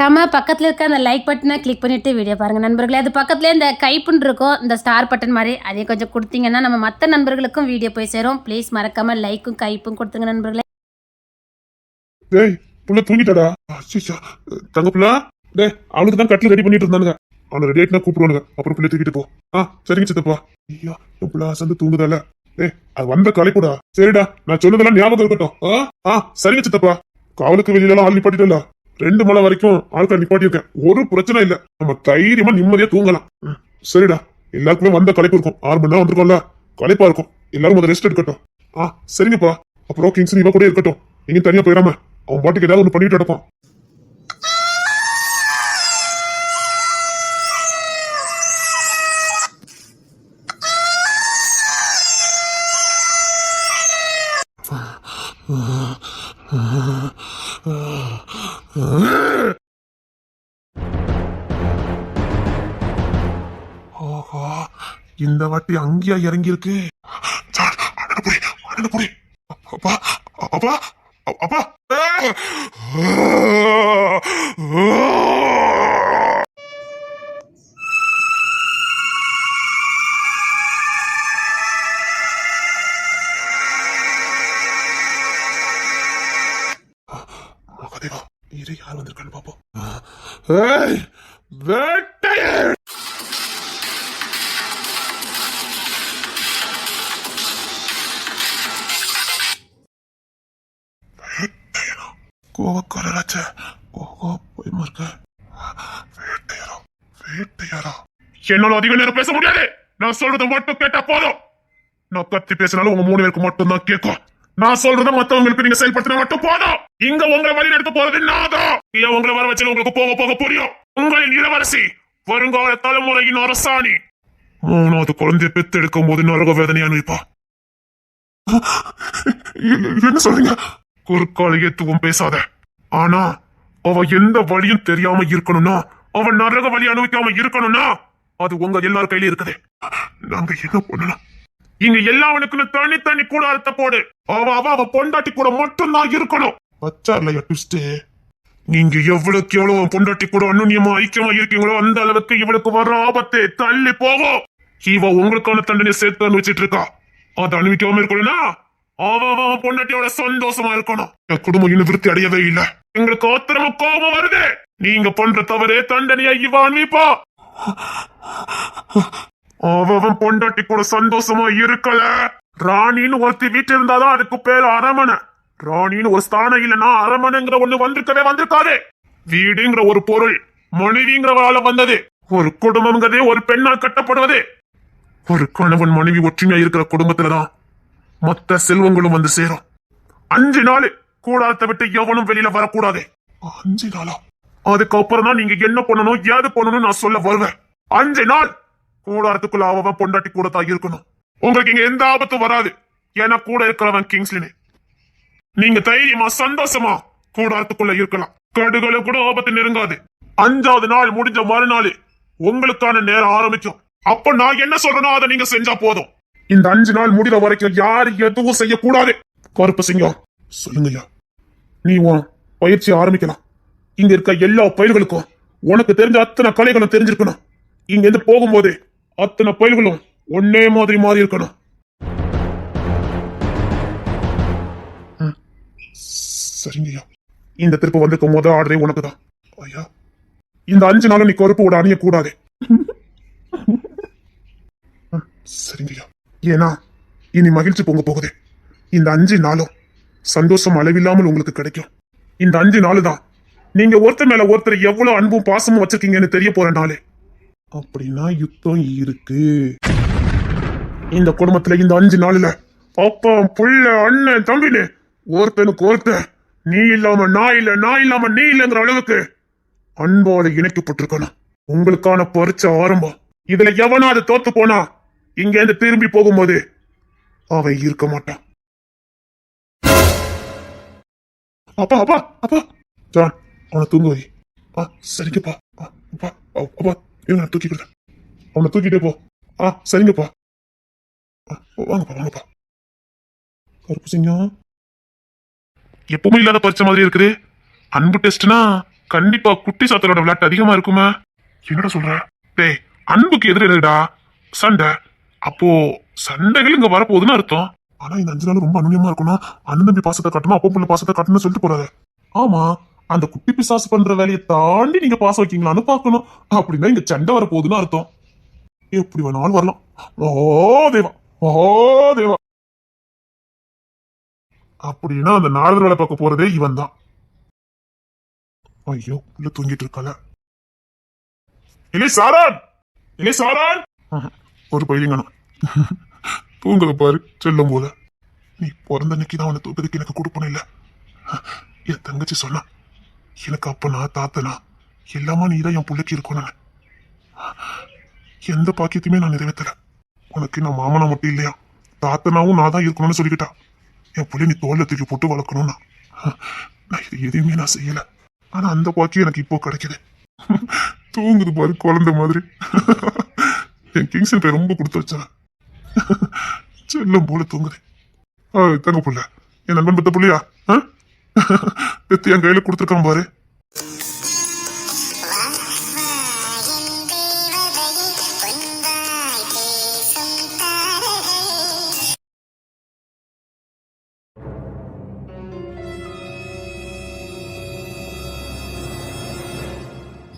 மறக்காம பக்கத்தில் இருக்க அந்த லைக் பட்டனை கிளிக் பண்ணிட்டு வீடியோ பாருங்க நண்பர்களே. அது பக்கத்துலேயே இந்த கைப்புன்னு இருக்கும், இந்த ஸ்டார் பட்டன் மாதிரி, அதையும் கொஞ்சம் கொடுத்தீங்கன்னா நம்ம மற்ற நண்பர்களுக்கும் வீடியோ போய் சேரும். ப்ளீஸ் மறக்காம லைக்கும் கைப்பும் கொடுத்துங்க நண்பர்களே. டேய் புள்ள தூங்கிட்டாடா. தங்க புள்ள டேய், அவனுக்கு தான் கட்டில் ரெடி பண்ணிட்டு இருந்தானுங்க. அவனை ரெடி ஆயிட்டுனா கூப்பிடுவானுங்க. அப்புறம் பிள்ளை தூக்கிட்டு போ. சரிங்க சித்தப்பா. ஐயா என் புள்ள அசந்து தூங்குதால. டேய் அது வந்த கலைப்புடா. சரிடா, நான் சொன்னதெல்லாம் ஞாபகம் இருக்கட்டும். சரிங்க சித்தப்பா. காவலுக்கு வெளியில ஆள் நிப்பாட்டிட்டல, 2 மலை வரைக்கும் ஆட்கள் நிப்பாட்டியிருக்கேன். ஒரு பிரச்சனை இல்ல, நம்ம தைரியமா நிம்மதியா தூங்கலாம். சரிடா, எல்லாருக்குமே வந்த கலைப்பு இருக்கும். 6 மணி நேரம் வந்திருக்கோம்ல, கலைப்பா இருக்கும். எல்லாரும் முதல்ல ரெஸ்ட் எடுக்கட்டும். சரிங்கப்பா. அப்புறம் கிங்ஸ் இவ கூட இருக்கட்டும், நீங்க தனியா போயிடாம அவன் பாட்டுக்கு ஏதாவது ஒண்ணு பண்ணிட்டு நடப்பான். ஓஹோ, இந்த வாட்டி அங்கேயா இறங்கி இருக்கு. அப்பா அப்பா அப்பா. மகாதேவா, இரு யார் வந்திருக்கான்னு பாப்போம். வேட்டையன் கோவக்காரராச்ச. ஓஹோ பயமா இருக்க. வேட்டையாரா வேட்டையாரா. என்னால அதிக நேரம் பேச முடியாது. நான் சொல்றத மட்டும் கேட்டா போதும். நான் கத்தி பேசினாலும் உங்க 3 பேருக்கு மட்டும் தான் கேட்கும். நான் சொல்றத மத்தவங்களுக்கு நீங்க செயல்படுத்தினா மட்டும் போதும். இங்க உங்களை வழி நடத்த போறது நாதான். உங்களை வர வச்சு உங்களுக்கு போக போக புரியும். உங்களின் இளவரசி, வருங்கால தலைமுறையின் அரசாணி, 3வது குழந்தைய பெத்து எடுக்கும் போது நரக வேதனை அனுபவிப்பா. என்ன சொல்றீங்க? குறுக்கால எதுவும் பேசாத. ஆனா அவ எந்த வழியும் தெரியாம இருக்கணும்னா, அவன் நரக வழி அனுபவிக்காம இருக்கணும்னா அது உங்க எல்லார் கையில இருக்குது. நாங்க என்ன பண்ணலாம்? இங்க எல்லாவனுக்குன்னு தனி கூடாரத்தை போடு. அவ பொண்டாட்டி கூட மட்டும்தான் இருக்கணும். பச்சார்லையா ட்விஸ்ட். நீங்க எவ்வளவுக்கு எவ்வளவு பொண்டாட்டி கூட அந்நியமா ஐக்கியமா இருக்கீங்களோ அந்த அளவுக்கு இவளுக்கு வர ஆபத்து தள்ளி போகும். இவ உங்களுக்கான தண்டனை சேர்த்து அனுபவிச்சிட்டு இருக்கா. அதை அனுபவிக்காம இருக்கணும்னா அவன் பொண்டாட்டியோட சந்தோஷமா இருக்கணும். என் குடும்பம் இன்னும் விருத்தி அடையவே இல்லை. எங்களுக்கு ஆத்திரமா கோபம் வருது. நீங்க பண்ற தவறே தண்டனையா இவ அனுப்பிப்பா. அவன் பொண்டாட்டி கூட சந்தோஷமா இருக்கல. ராணின்னு ஒருத்தி வீட்டு இருந்தாதான் அதுக்கு பேர் அரமனை. ராணின்னு ஒரு ஸ்தானம் இல்லைன்னா அரமனைங்கிற ஒண்ணு வந்திருக்காது. வீடுங்கிற ஒரு பொருள் மனைவிங்கிறவரால வந்தது. ஒரு குடும்பம்ங்கிறதே ஒரு பெண்ணால் கட்டப்படுவது. ஒரு கணவன் மனைவி ஒற்றுமையா இருக்கிற குடும்பத்துலதான் மொத்த செல்வங்களும் வந்து சேரும். 5 நாள் கூடாரத்தை விட்டு எவனும் வெளியில வரக்கூடாது. 5 நாளா? அதுக்கப்புறம் தான் நீங்க என்ன பண்ணணும் ஏது பண்ணணும் நான் சொல்ல வருவேன். 5 நாள் கூடாரத்துக்குள்ள அவன் பொண்டாட்டி கூட தான் இருக்கணும். உங்களுக்கு இங்க எந்த ஆபத்தும் வராது. ஏன்னா கூட இருக்கிறவன் கிங்ஸ்லினே. நீங்க தைரியமா சந்தோஷமா கூடாரத்துக்குள்ள இருக்கலாம். கடுகளை கூட ஆபத்து நெருங்காது. 5வது நாள் முடிஞ்ச மறுநாள் உங்களுக்கான நேரம் ஆரம்பிக்கும். அப்ப நான் என்ன சொல்றேனோ அதை நீங்க செஞ்சா போதும். இந்த 5 நாள் முடிகிற வரைக்கும் யாரு எதுவும் செய்யக்கூடாது. கருப்பு சிங்கம் சொல்லுங்கய்யா. நீ உன் பயிற்சி ஆரம்பிக்கலாம். இங்க இருக்க எல்லா பயிர்களுக்கும் உனக்கு தெரிஞ்ச அத்தனை கலைகளும் தெரிஞ்சிருக்கணும். இங்க இருந்து போகும்போது அத்தனை பயிர்களும் ஒன்னே மாதிரி மாறி இருக்கணும். சரிங்கய்யா. இந்த திருப்பு வந்திருக்க முதல் ஆர்டரே உனக்கு தான். ஐயா இந்த 5 நாளும் நீ கருப்பு விட அணிய கூடாது. சரிங்கய்யா. ஏன்னா இனி மகிழ்ச்சி பொங்க போகுது. இந்த 5 நாளும் சந்தோஷம் அளவில்லாமல் உங்களுக்கு கிடைக்கும். இந்த 5 நாள் தான் நீங்க ஒருத்தர் மேல ஒருத்தர் எவ்வளவு அன்பும் பாசமும் வச்சிருக்கீங்கன்னு தெரிய போற நாளே. அப்படின்னா யுத்தம் இருக்கு இந்த குடும்பத்துல. இந்த 5 நாள்ல அப்பா புள்ள அண்ணன் தம்பின்னு ஒருத்தனுக்கு ஒருத்தன் நீ இல்லாம நான் இல்ல, நான் இல்லாம நீ இல்லைங்கிற அளவுக்கு அன்போடு இணைக்கப்பட்டிருக்கணும். உங்களுக்கான பரிச்சை ஆரம்பம். இதுல எவனாவது தோத்து போனா இங்க இருந்து திரும்பி போகும்போது அவன் இருக்க மாட்டான். அப்பா அப்பா அப்பா ஜான் அவனை தூங்க வை. சரிங்கப்பா. அப்பா அப்பா இவனை தூக்கிக்கிறேன். அவனை தூக்கிட்டே போ. சரிங்கப்பா. வாங்கப்பா வாங்கப்பா. கருப்பு சிங்கம் எப்பவுமே இல்லாத பரிச்சை மாதிரி இருக்குது. அன்பு டெஸ்ட்னா கண்டிப்பா குட்டி சாத்தனோட விளையாட்டு அதிகமா இருக்குமா? என்னடா சொல்ற? டேய், அன்புக்கு எதிரடா சண்டை. அப்போ சண்டைகள் இங்க வரப்போகுதுன்னு அர்த்தம். ஆனா இந்த 5 நாள் ரொம்ப அனுநியமா இருக்கணும். அண்ணன் தம்பி பாசத்தை காட்டணும், அப்பா புள்ள பாசத்தை காட்டணும்னு சொல்லிட்டு போறாரு. ஆமா, அந்த குட்டி பிசாசு பண்ற வேலையை தாண்டி நீங்க பாசம் வைக்கீங்களான்னு பாக்கணும். அப்படின்னா இங்க சண்டை வரப்போகுதுன்னு அர்த்தம். எப்படி வேணாலும் வரலாம். தேவா தேவா. அப்படின்னா அந்த நாரதர் வேலை பார்க்க போறதே இவன் தான். ஐயோ, உள்ள தூங்கிட்டு இருக்கால. இல்லை சாரான் ஒரு பையங்கணும் தூங்குத பாரு செல்லும் போல. நீ பிறந்த அன்னைக்கு தான் அவனை தூக்குறதுக்கு எனக்கு கொடுப்பனும் இல்ல. என் தங்கச்சி சொன்னா, எனக்கு அப்பனா தாத்தனா எல்லாமா நீதான் என் பிள்ளைக்கு இருக்கணும். எந்த பாக்கியத்தையுமே நான் நிறைவேற்றல. உனக்கு நான் மாமனா மட்டும் இல்லையா, தாத்தனாவும் நான் தான் இருக்கணும்னு சொல்லிக்கிட்டா. என் பிள்ளை நீ தோல்ல தூக்கி போட்டு வளர்க்கணும்னா நான் இது எதையுமே நான் செய்யல. ஆனா அந்த பாக்கியம் எனக்கு இப்போ கிடைக்குது. தூங்குது பாரு குழந்தை மாதிரி. என் கிங்ஸன் பேர் ரொம்ப கொடுத்து வச்சேன். செல்லம் போல தூங்குது. தங்க புள்ள, என் நண்பன் பெத்த புள்ளியா பெத்து என் கையில கொடுத்துருக்கான் பாரு.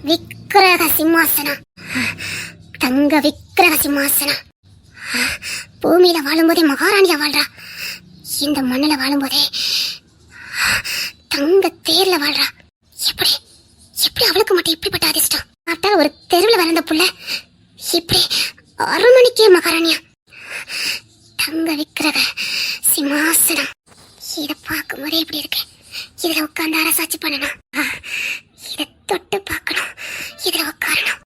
விக்கிரக சிம்மாசனம், தங்க விக்கிரக சிம்மாசனம். பூமியில வாழும்போதே மகாராணியா வாழ்றா, இந்த மண்ணில வாழும்போதே தங்க தேர்ல வாழ்றா. எப்படி எப்படி அவளுக்கு மட்டும் இப்படிப்பட்ட அதிர்ஷ்டம்? ஆப்டர் ஒரு தெருவில் வளர்ந்த புள்ள இப்படி அரண்மனைக்கே மகாராணியா. தங்க விக்கிரக சிம்மாசனம். இத பார்க்கும் போதே இப்படி இருக்கு. இதுல உட்கார்ந்து அரசாட்சி பண்ணணும். இத தொட்டு பார்க்கணும். இதுல உட்காரணும்.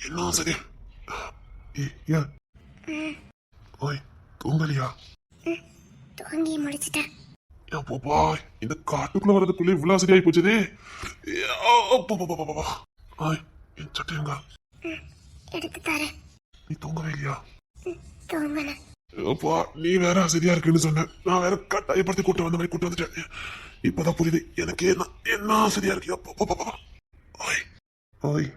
என்ன சரி? ஓய், தூங்கலியா? தூங்கி முடிச்சிட்டேன். இந்த காட்டுக்குள்ள வரதுக்குள்ள இவ்வளவு சரியாயி போச்சதே. என் சட்டையங்க எடுத்து தரேன். நீ தூங்கவே இல்லையா? தூங்கல. நீ வேற சரியா இருக்குன்னு சொன்ன, நான் வேற கட்டாயப்படுத்தி கூட்டு வந்த மாதிரி கூட்டு வந்துட்டேன். இப்பதான் புரியுது எனக்கு என்ன சரியா இருக்கு. ஓய் ஓய்,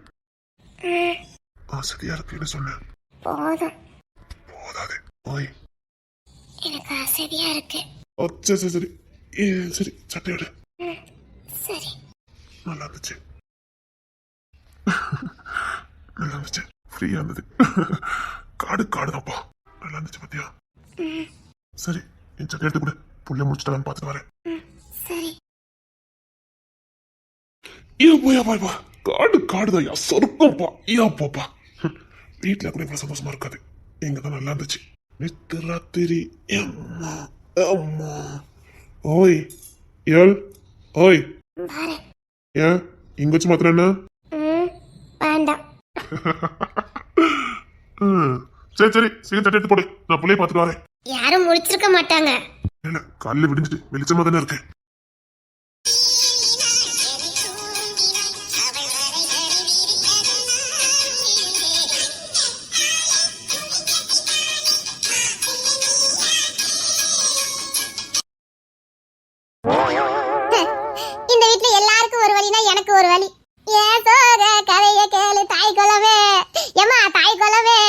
சரியா இருக்குன்னு சொன்னேன். போதும். போதாது. ஓய், எனக்கு சரியா இருக்கு. சரி சரி சரி, சட்டையோடு. சரி. நல்லா இருந்துச்சு. நல்லா இருந்துச்சு, ஃப்ரீயா இருந்தது. காடுதான்ப்பா. நல்லா இருந்துச்சு பத்தியா? சரி, என் சட்டை எடுத்து கூட புள்ள முடிச்சுட்டான்னு பார்த்துட்டு வரேன். சரி. காடுதான் சொர்க்கம்ப்பா. பாப்பா, வீட்டுல கூட இவ்வளவு சந்தோஷமா இருக்காது. இங்கதான் நல்லா இருந்துச்சு. ராத்திரி ஓய் ஏல் ஓய், ஏன் இங்க வச்சு மாத்திர என்ன? வேண்டாம். சரி சரி, சீக்கிரம் தட்டி எடுத்து போடு, நான் பிள்ளைய பார்த்துட்டு வரேன். யாரும் முடிச்சிருக்க மாட்டாங்க. இல்ல, காலையில விடிஞ்சிட்டு வெளிச்சமா தானே இருக்கு. இந்த வீட்டுல எல்லாருக்கும் ஒரு வழினா எனக்கு ஒரு வழி. ஏன் சோக கதைய கேளு தாய் குலமே. ஏமா தாய் குலமே,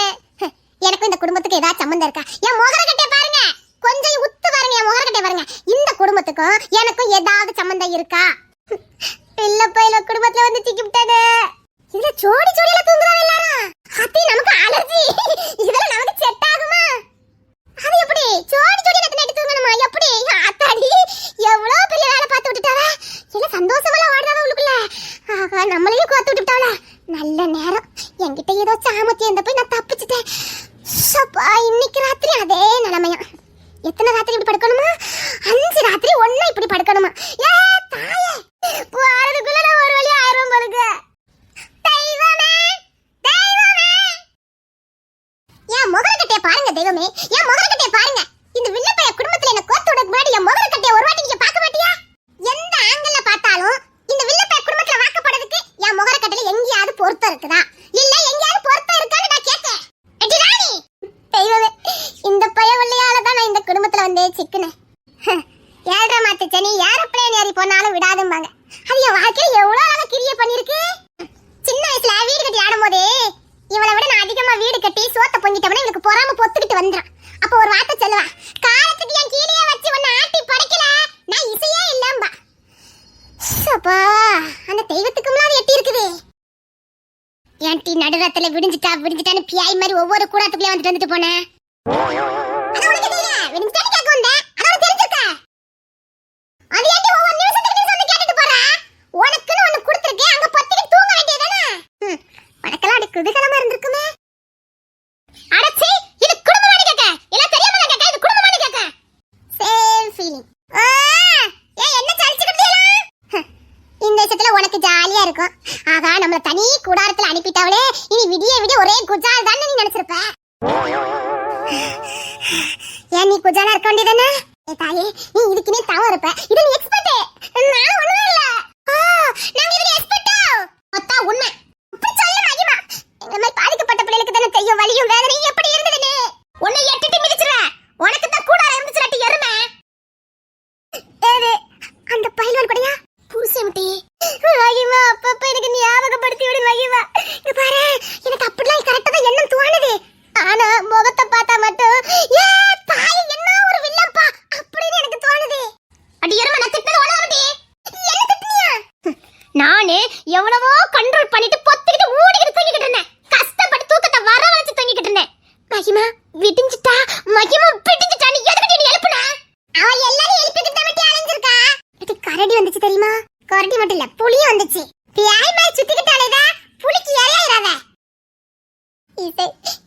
எனக்கும் இந்த குடும்பத்துக்கு ஏதாவது சம்பந்தம் இருக்கா? என் முகரக்கட்டை பாருங்க, கொஞ்சம் உத்து பாருங்க. என் முகரக்கட்டை பாருங்க. இந்த குடும்பத்துக்கும் எனக்கும் ஏதாவது சம்பந்தம் இருக்கா? இல்ல போயில குடும்பத்துல வந்து சிக்கிவிட்டானே. இதுல ஜோடி ஜோடியில தூங்குறாங்க எல்லாரும். அத்தி நமக்கு அலர்ஜி. இதெல்லாம் நமக்கு செட் ஆகுமா? அது எப்படி ஜோடி ஜோடியில நைட்டு தூங்கணுமா? எப்படி ஆத்தாடி, எவ்வளவு பெரிய வேலை பார்த்து விட்டுட்டாவே. இல்ல சந்தோஷமா வாடுறாவ உள்ளுக்குள்ள. ஆகா, நம்மளையும் கோத்து விட்டுட்டாவல. நல்ல நேரம், என்கிட்ட ஏதோ சாமத்தியம் இருந்த போய் நான் தப்பிச்சிட்டேன். ராத்திரி இப்படி படுக்கணுமா? 5 ராத்திரி ஒண்ணா இப்படி படுக்கணுமா? ஏ தாயே, போறதுக்குள்ள நான் ஒரு வழி ஆயிரம் போலுங்க. தெய்வமே, தெய்வமே, என் முகரக்கட்டைய பாருங்க தெய்வமே, என் முகரக்கட்டைய பாருங்க. இந்த வில்லப்பைய குடும்பத்துல என்ன கோத்து விட முன்னாடி என் முகரக்கட்டைய ஒரு வாட்டி நீங்க பார்க்க மாட்டியா? எந்த ஆங்கிள்ல பார்த்தாலும் இந்த வில்லப்பைய குடும்பத்துல வாக்கப்படுறதுக்கு என் முகரக்கட்டையில எங்கேயாவது பொருத்தம் இருக்குதா? இல்ல எங்கேயாவது பொருத்தம் இருக்கான்னு நான் கேட்கேன். எடி ராணி, தெய்வமே, இந்த பைய வள்ளியால தான் நான் இந்த குடும்பத்துல வந்தே சிக்கினேன். 7 மாத்து சனி ஏரோப்ளேன் ஏறி போனாலும் விடாதும்பாங்க. அது என் வாழ்க்கையில எவ்வளவு அழகா கிரிய பண்ணிருக்கு. சின்ன வயசுல வீடு கட்டி ஆடும் போதே இவளை விட நான் அதிகமா வீடு கட்டி சோத்த பொங்கிட்டவன எனக்கு பொறாம பொத்துக்கிட்டு வந்துடும். அப்ப ஒரு வார்த்தை சொல்லுவா, காலத்துக்கு என் கீழே வச்சு ஒன்னு ஆட்டி படைக்கல, நான் இசையே இல்லம்பா. அப்பா, அந்த தெய்வத்துக்கும்லாம் அது எட்டி இருக்குது. என் டீ நடுரத்துல விடிஞ்சிட்டான்னு பியாய் மாதிரி ஒவ்வொரு கூடாத்துக்குள்ளே வந்துட்டு போனேன். அது உனக்கு தெரியல, விடிஞ்சிட்டான்னு கேட்க வந்தேன். அதான் தெரிஞ்சுக்க. அது ஏன்டி ஒவ்வொரு நிமிஷத்துக்கு நீ வந்து கேட்டுட்டு போற? உனக்குன்னு ஒண்ணு கொடுத்துருக்கேன், அங்க பத்திக்கு தூங்க வேண்டியதானே? உனக்கெல்லாம் அது குதூகலமா இருந்திருக்குமே. அடச்சி, இது குடும்பமானு கேட்க, இல்ல தெரியாம கேட்க, இது குடும்பமானு கேட்க. Same feeling. ஏன் என்ன சலிச்சுக்கிட்டீங்களா? இந்த விஷயத்துல உனக்கு ஜாலியா இருக்கும். ஆகா, நம்மள தனி கூடாரத்துல அனுப்பிட்டாவளே, இனி விடிய ஒரே குஜால் தான் நீ நினைச்சிருப்ப. ஏன் நீ குஜாலா இருக்க வேண்டியதானே? தாயே, நீ இதுக்குனே தவறு இருப்ப. இது நீ எக்ஸ்பர்ட். நான் ஒண்ணுமே இல்ல. நாங்க இதுல எக்ஸ்பர்ட். அத்தா உண்மை. இப்படி சொல்ல மகிமா. எங்க மாதிரி பாதிக்கப்பட்ட பிள்ளைகளுக்கு தான தெரியும் வலியும் வேதனையும் எப்படி இருந்ததுன்னு. உன்னை எட்டிட்டு மிதிச்சுற. உனக்கு தான் கூடார இருந்துச்சுடி எருமை. ஏது அந்த பையன் கூடயா புருஷன்டி. மகிமா, அப்பப்ப எனக்கு ஞாபகப்படுத்தி விடு மகிமா. இங்க பாரு, எனக்கு அப்படிலாம் கரெக்ட்டா தான் எண்ணம் தோணுது. ஆனா முகத்தை பார்த்தா மட்டும் ஏ தாய் என்ன ஒரு வில்லப்பா அப்படின்னு எனக்கு தோணுது. அடி எருமை, நான் திட்டல ஓடாமடி. என்ன திட்டியா? நானே எவ்வளவோ கண்ட்ரோல் பண்ணிட்டு பொத்திக்கிட்டு ஊடிக்கிட்டு தூங்கிக்கிட்டு இருந்தேன். கஷ்டப்பட்டு தூக்கத்தை வர வச்சு தூங்கிக்கிட்டு இருந்தேன். மகிமா விடிஞ்சிட்டா, மகிமா விடிஞ்சிட்டா, நீ எதுக்கு நீ எழுப்புன? அவ எல்லாரும் எழுப்பிக்கிட்டு தான் விட்டு அலைஞ்சிருக்கா. இது கரடி வந்துச்சு தெரியுமா? கரடி மட்டும் இல்ல, புலியும் வந்துச்சு. பியாய் மாதிரி சுத்திக்கிட்டாலேதா புலிக்கு இறையாயிராத. இசை,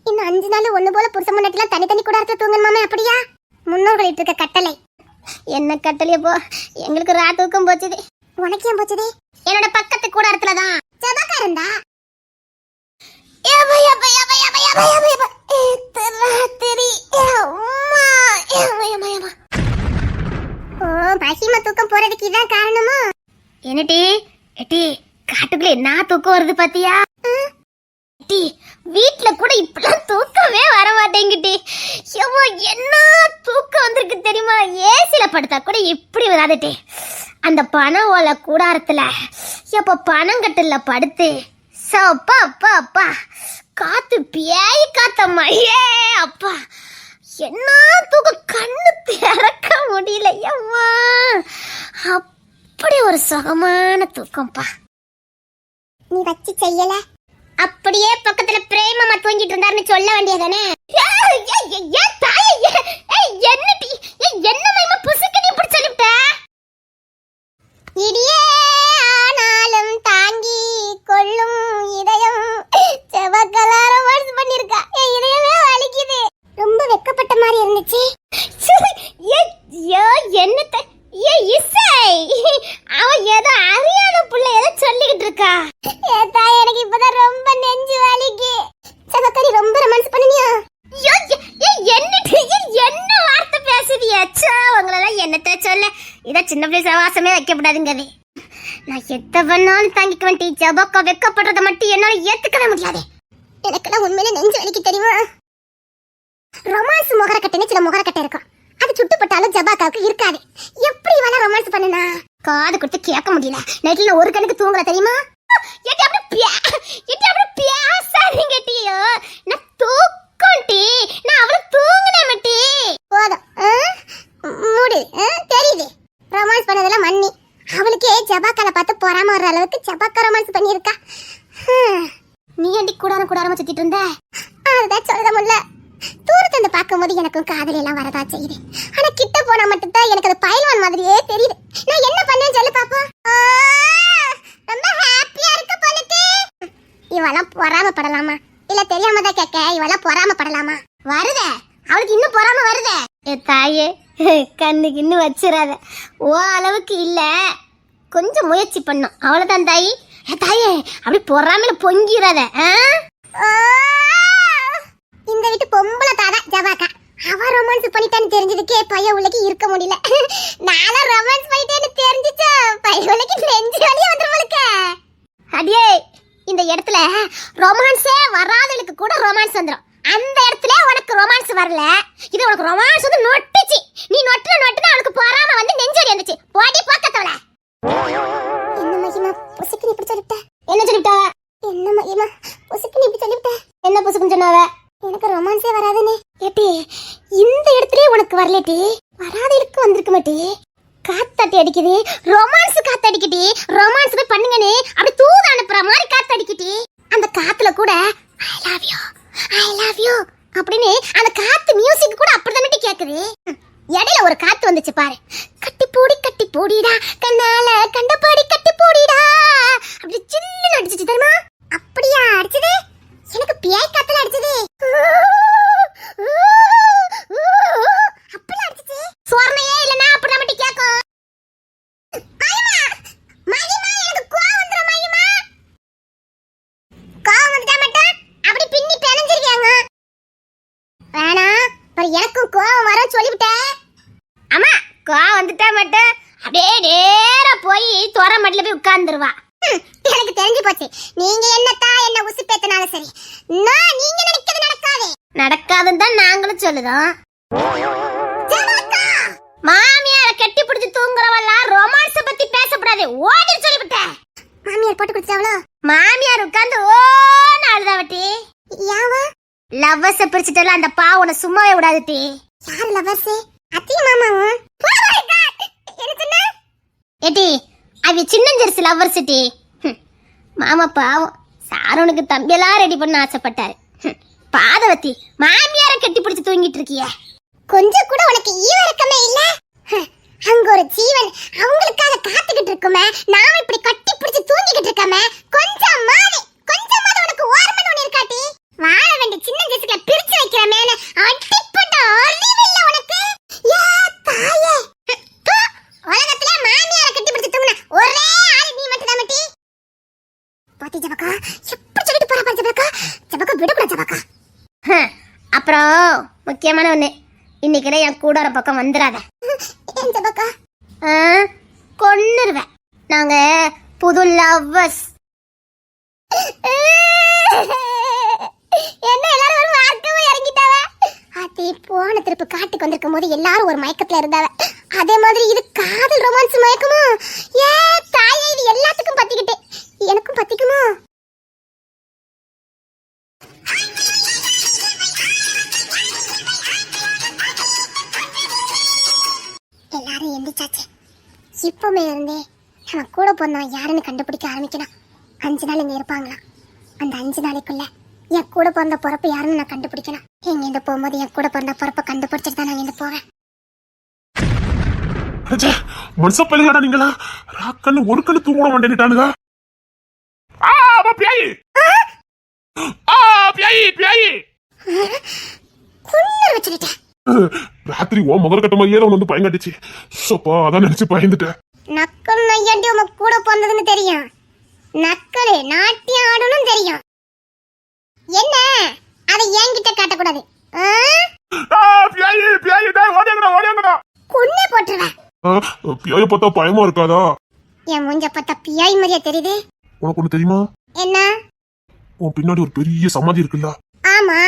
இன்னும் 5 நாள் ஒண்ணு போல புருஷ முன்னாடிலாம் தனித்தனி கூடாரத்துல தூங்கணுமாமே, அப்படியா? முன்னோர்கள் இருக்க கட்டளை. என்ன கட்டளையோ போ, எங்களுக்கு ராத்துக்கும் போச்சுது. உனக்கு ஏன் போச்சுது? என்னோட பக்கத்து கூடாரத்துல தான் ஜபாக்காரன்டா. மகிமா தூக்கம் போறதுக்கு இதான் காரணமா? என்னடி எட்டி, காட்டுக்குள்ள என்ன தூக்கம் வருது பாத்தியா? எட்டி, வீட்ல கூட இப்பெல்லாம் தூக்கமே வர மாட்டேங்குடி. எவ்வளோ என்ன தூக்கம் வந்திருக்கு தெரியுமா? ஏசில படுத்தா கூட இப்படி வராதுட்டே. அந்த பனை ஓலை கூடாரத்துல எப்ப பனங்கட்டுல படுத்து அப்பா அப்பா அப்பா காத்து பியாய் காத்தம்மா. ஏ அப்பா, என்ன தூக்கம், கண்ணு திறக்க முடியல. எவ்வா, அப்படி ஒரு சுகமான தூக்கம்பா. நீ வச்சு செய்யல, அப்படியே பக்கத்துல பிரேமமா தூங்கிட்டு இருந்தாருன்னு சொல்ல வேண்டியதானே? என்னடி என்ன மயமா புசுக்கு இப்படி சொல்லிட்ட? இடியே ஆனாலும் தாங்கி கொள்ளும் இதயம் செவக்கலார வாட்ஸ் பண்ணிருக்கா. என் இதயமே வலிக்குது. ரொம்ப வெக்கப்பட்ட மாதிரி இருந்துச்சு. என்னத்த இசை, அவ ஏதோ அறியாத புள்ள ஏதோ சொல்லிக்கிட்டு இருக்கா. எனக்கு இப்பதான் ரொம்ப நெஞ்சு வலிக்கு. செவக்கரி ரொம்ப ரொமான்ஸ் பண்ணியா? என்ன வார்த்தை பேசுதியா? உங்களெல்லாம் என்னத்த சொல்ல, இத சின்ன பிள்ளை சவாசமே வைக்கப்படாதுங்கவே. நான் எத்த பண்ணாலும் தாங்கிக்க வேண்டிய ஜபக்கா வெக்கப்படுறத மட்டும் என்னால ஏத்துக்கவே முடியாது. எனக்கெல்லாம் உண்மையில நெஞ்சு வலிக்கு தெரியுமா? ரொமான்ஸ் முகரக்கட்டைன்னு சில முகரக்கட்டை இருக்கும். அது சுட்டுப்பட்டாலும் ஜபாக்காவுக்கு இருக்காது. எப்படி வேணா ரொமான்ஸ் பண்ணுனா காது கொடுத்து கேட்க முடியல. நைட்ல ஒரு கணக்கு தூங்கல தெரியுமா? நான் தூக்கம்டி, நான் அவள தூங்குனே மட்டி. போதும் மூடு, தெரியுது. ரொமான்ஸ் பண்ணதெல்லாம் மண்ணி. அவளுக்கே ஜபாக்கால பார்த்து பொறாம வர்ற அளவுக்கு ஜபாக்கா ரொமான்ஸ் பண்ணியிருக்கா. நீ ஏண்டி கூடாரமா சுத்திட்டு இருந்த? அதுதான் சொல்ல முடியல. தூரத்துல இருந்து பார்க்கும்போது எனக்கும் காதல் எல்லாம் வரதா செய்யுது. ஆனா கிட்ட போனா மட்டும் தான் எனக்கு அது பைல்வான் மாதிரியே தெரியுது. நான் என்ன பண்ணேன்னு சொல்லு பாப்போம். ரொம்ப ஹாப்பியா இருக்கு போலக்கு. இவெல்லாம் பொறாம படலாமா? இல்ல தெரியாம தான் கேட்க, இவெல்லாம் பொறாம படலாமா? வருதே, அவளுக்கு இன்னும் பொறாம வருதே. தாயே, கண்ணுக்கு இன்னும் வச்சிடாத. ஓ அளவுக்கு இல்ல, கொஞ்சம் முயற்சி பண்ணும், அவ்வளவுதான் தாயி. தாயே அப்படி பொறாமையில பொங்கிடாத. இந்த வீட்டு பொம்பளை தாதா ஜவாக்கா, அவ ரொமான்ஸ் பண்ணிட்டான்னு தெரிஞ்சதுக்கே பைய உள்ளக்கு இருக்க முடியல. நானும் ரொமான்ஸ் பண்ணிட்டேன்னு தெரிஞ்சிச்சா பைய உள்ளக்கு நெஞ்சு வலியே வந்துருவளுக்க. அடியே, இந்த இடத்துல ரொமான்ஸே வராதவளுக்கு கூட ரொமான்ஸ் வந்துடும். அந்த இடத்துல உனக்கு ரொமான்ஸ் வரல, இது உனக்கு ரொமான்ஸ் வந்து நொட்டுச்சு. நீ நொட்டுனா அவளுக்கு பொறாம வந்து நெஞ்சடி வந்துச்சு. போடி பக்கத்தவள. என்ன மகிமா புசுக்கு இப்படி சொல்லிட்ட? என்ன சொல்லிட்ட? என்ன மகிமா புசுக்கு இப்படி சொல்லிட்ட? என்ன புசுக்குன்னு சொன்னாவ? எனக்கு ரொமான்ஸே வராதுன்னு. ஏட்டி, இந்த இடத்துலயே உனக்கு வரலட்டி, வராத இருக்கு வந்திருக்க மாட்டி. காத்தாட்டி அடிக்குது, ரொமான்ஸ் காத்தடிக்கிட்டி. ரொமான்ஸ் போய் பண்ணுங்கன்னு அப்படி தூது அனுப்புற மாதிரி காத்தடிக்கிட்டி. அந்த காத்துல கூட ஐ லவ் யூ அப்படின்னு அந்த காத்து மியூசிக் கூட அப்படிதான் கேக்குது. இடையில ஒரு காத்து வந்துச்சு பாரு, கட்டி போடிடா கண்ணால கண்டபாடி கட்டி போடிடா அப்படி சின்ன அடிச்சிச்சு தெரியுமா? அப்படியா அடிச்சது? எனக்கு பேய் காத்துல அடிச்சது. அப்படி அடிச்சிச்சு. சுவர்ணையே இல்லனா அப்படி நம்ம கேக்கும். மகிமா எனக்கு கோவம் வந்துரும். மகிமா கோவம் வந்துட்டா மட்டும் அப்படி பின்னி பிணைஞ்சிருக்காங்க. வேணா ਪਰ எனக்கும் கோவம் வர சொல்லிவிட்டேன். அம்மா கோவம் வந்துட்டா மட்டும் அப்படியே நேரா போய் தோர மடியில போய் உட்கார்ந்துருவா. எனக்கு தெரிஞ்சு போச்சு, நீங்க என்ன உசு பேத்தனாலும் சரி, நீங்க நினைக்கிறது நடக்காது. நடக்காதுன்னு தான் நாங்களும் சொல்லுதோம். மாமியார கட்டி பிடிச்சு தூங்குறவெல்லாம் ரொமான்ஸ் பத்தி பேசக்கூடாது, ஓடி சொல்லிவிட்டேன். மாமியார் போட்டு குடிச்சாவளோ? மாமியார் உட்கார்ந்து ஓன்னு அழுதாவட்டி. யாவா லவ்வர்ஸ் பிரிச்சுட்டல அந்த பாவனை சும்மாவே விடாதுட்டி. யார் லவ்வர்ஸ்? அத்தி மாமாவும். என்ன சொன்ன? ஏட்டி, அவ சின்னஞ்சரிசி லவ்வர்ஸ் டி. மாமா பாவம் சாரோனுக்கு தம்பியெல்லாம் ரெடி பண்ண ஆசைப்பட்டாரு. பாதவத்தி, மாமியார கட்டி பிடிச்சு தூங்கிட்டு இருக்கிய, கொஞ்சம் கூட உனக்கு ஈவரக்கமே இல்ல? அங்க ஒரு ஜீவன் அவங்களுக்காக காத்துக்கிட்டு இருக்குமே, நாம இப்படி கட்டி பிடிச்சு தூங்கிக்கிட்டு இருக்கமே, கொஞ்சமாவது உனக்கு ஓரமான ஒண்ணு இருக்காட்டி? வாழ வேண்டிய சின்ன ஜெசிக்கல பிரிச்சு வைக்கிறமே அடிப்பட்ட அறிவில்ல உனக்கு. ஏ தாயே, உலகத்துல மாமியார கட்டி பிடிச்சு தூங்குன ஒரே ஆள் நீ மட்டும் தான். மட்டி பாத்தி ஜபக்கா எப்படி சொல்லிட்டு போறா பாரு. ஜபக்கா விடக்கூடாது ஜபக்கா. அப்புறம் முக்கியமான ஒண்ணு, இன்னைக்கு என் கூட ஒரு பக்கம் வந்துடாத. ஏன் ஜபக்கா? கொன்னுருவேன். நாங்க புது லவ்வர்ஸ். என்ன எல்லாரும் ஒரு மார்க்கமா இறங்கிட்டாவ? அத்தி போன திருப்பு காட்டுக்கு வந்திருக்கும் போது எல்லாரும் ஒரு மயக்கத்துல இருந்தாவ. அதே மாதிரி இது காதல் ரொமான்ஸ் மயக்கமா? ஏ தாயே, இது எல்லாத்துக்கும் பத்திக்கிட்டு எனக்கும் பத்திக்குமா? எல்லாரும் எந்திரிச்சாச்சு. இப்பவுமே இருந்தே நம்ம கூட போனவன் யாருன்னு கண்டுபிடிக்க ஆரம்பிக்கணும். 5 நாள் இங்க இருப்பாங்களாம். அந்த 5 நாளைக்குள்ள என் கூட பிறந்த பொறப்பு யாருன்னு நான் கண்டுபிடிக்கணும். இங்க இருந்து போகும்போது என் கூட பிறந்த பொறப்பை கண்டுபிடிச்சிட்டு தான் நான் இங்க போவேன். மனுஷ பள்ளிகளா நீங்களா? ராக்கன்னு ஒரு கண்ணு தூங்க மாட்டேன்னுட்டானுங்க. ராத்திரி ஓ மகர கட்ட மாதிரியே வந்து பயங்கட்டுச்சு. சோப்பா அதான் நினைச்சு பயந்துட்டேன். நக்கல் நையாண்டி உங்க கூட பிறந்ததுன்னு தெரியும், நக்கலு நாட்டியம் ஆடணும் தெரியும். என்ன அதை என்கிட்ட காட்டக்கூடாது. கொன்னே போட்டுருவேன். பியாய பார்த்தா பயமா இருக்காதா? என் மூஞ்ச பார்த்தா பியாய் மாதிரியா தெரியுது. உனக்கு ஒண்ணு தெரியுமா? என்ன? உன் பின்னாடி ஒரு பெரிய சமாதி இருக்குல்ல? ஆமா.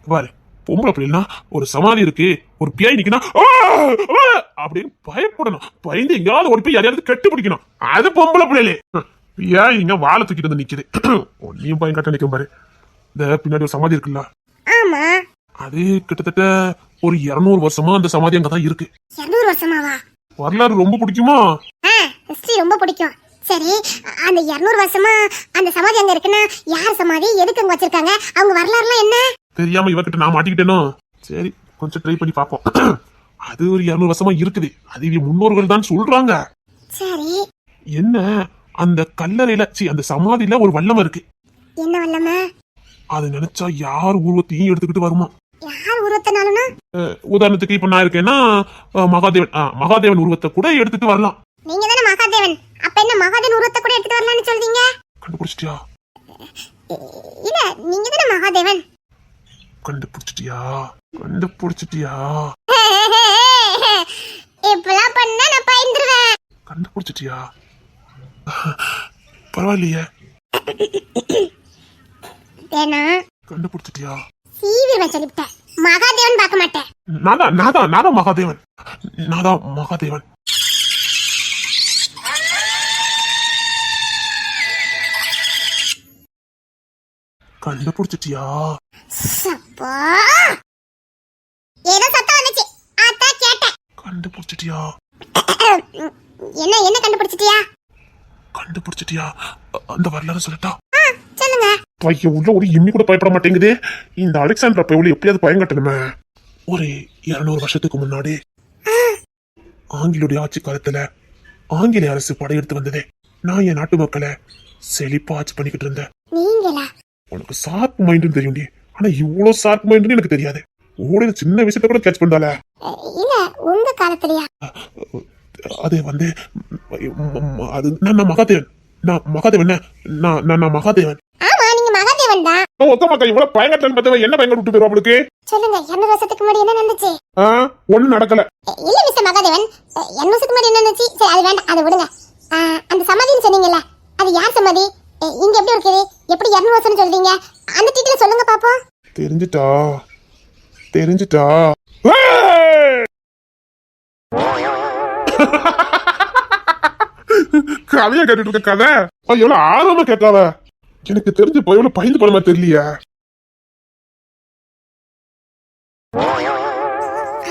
பாரு, பொம்பளை பிள்ளைனா ஒரு சமாதி இருக்கு, ஒரு பியாய் நிக்கனா அப்படின்னு பயப்படணும். பயந்து எங்கயாவது ஒரு போய் யாரையாவது கெட்டு பிடிக்கணும். அது பொம்பளை பிள்ளைலே. பியாய் இங்க வாழை தூக்கிட்டு வந்து நிக்குது. நீயும் பையன் கட்ட நிக்கும் பாரு. இந்த பின்னாடி ஒரு சமாதி இருக்குல்ல? ஆமா. அது கிட்டத்தட்ட ஒரு 200 வருஷமா அந்த சமாதி அங்கதான் இருக்கு. 200 வருஷமாவா? வரலாறு ரொம்ப பிடிக்குமா? ஹிஸ்டரி ரொம்ப பிடிக்கும். சரி, அந்த 200 வருஷமா அந்த சமாதி அங்க இருக்குன்னா யார் சமாதி, எதுக்கு அங்க வச்சிருக்காங்க, அவங்க வரலாறுலாம் என்ன? தெரியாம இவகிட்ட நான் மாட்டிக்கிட்டேனோ. சரி, கொஞ்சம் ட்ரை பண்ணி பாப்போம். அது ஒரு 200 வருஷமா இருக்குது. அது இவங்க முன்னோர்கள் தான் சொல்றாங்க. சரி, என்ன அந்த கல்லறையில அந்த சமாதியில ஒரு வல்லம் இருக்கு. என்ன வல்லம? அது நினைச்சா யார் உருவத்தையும் எடுத்துக்கிட்டு வருமா? யார் உருவத்தினாலும்னா உதாரணத்துக்கு இப்ப நான் இருக்கேன்னா மகாதேவன் உருவத்தை கூட எடுத்துட்டு வரலாம். நீங்க தானே மகாதேவன், அப்ப என்ன மகாதேவன் உருவத்தை கூட எடுத்துட்டு வரலாம்னு சொல்றீங்க? கண்டுபிடிச்சிட்டியா? இல்ல, நீங்க தானே மகாதேவன். கண்டுபிடிச்சிட்டியா? இப்பெல்லாம் பண்ணா நான் பயந்துருவேன். கண்டுபிடிச்சிட்டியா? பரவாயில்லையே. தேனா கண்டுபிடிச்சிட்டியா? சீவிரவன் சொல்லிவிட்டேன். மகாதேவன் பார்க்க மாட்டேன். நாதான் மகாதேவன். கண்டுபிடிச்சிட்டியா? சப்பா, ஏதோ சத்தம் வந்துச்சு, அதான் கேட்டேன். கண்டுபிடிச்சிட்டியா? என்ன கண்டுபிடிச்சிட்டியா? அந்த வரலாறு சொல்லட்டா? சொல்லுங்க. பைய உள்ள ஒரு இம்மி கூட பயப்பட மாட்டேங்குது. இந்த அலெக்சாண்டர் பயவுல எப்படியாவது பயங்கட்டணுமே. ஒரு 200 வருஷத்துக்கு முன்னாடி ஆங்கிலோடைய ஆட்சி காலத்துல ஆங்கிலேய அரசு படையெடுத்து வந்ததே. நான் என் நாட்டு மக்களை செழிப்பா ஆட்சி பண்ணிக்கிட்டு இருந்தேன். நீங்களா? உனக்கு ஷார்ப் மைண்டுன்னு தெரியும்டி, ஆனா இவ்வளவு ஷார்ப் மைண்டுன்னு எனக்கு தெரியாது. ஓடையில சின்ன விஷயத்த கூட கேட்ச் பண்ணால. இல்ல, உங்க காலத்துலயா? அது வந்து அது நான் மகாதேவன். நான் மகாதேவன். ஆமா, நீங்க மகாதேவன் தான். ஒக்க மக்கள் இவ்வளவு பயங்கரத்தன் பார்த்தவன் என்ன பயங்கர விட்டு போயிரும் அவளுக்கு. சொல்லுங்க, 200 வருஷத்துக்கு முன்னாடி என்ன நடந்துச்சு? ஒண்ணும் நடக்கல. இல்ல மிஸ்டர் மகாதேவன், 200 வருஷத்துக்கு முன்னாடி என்ன நடந்துச்சு? சரி, அது வேண்டாம், அதை விடுங்க. அந்த சமாதின்னு சொன்னீங்கல்ல, அது யார் சமாதி? இங்க எப்படி இருக்குது? எப்படி 200 வருஷம்னு சொல்றீங்க? அந்த டீட்டெயில் சொல்லுங்க பாப்போம். தெரிஞ்சிட்டா கதையா கேட்டுட்டு இருக்க கதை எவ்வளவு ஆர்வமா கேட்டாவ. எனக்கு தெரிஞ்சு போய் எவ்வளவு பயந்து போன மாதிரி தெரியலையா?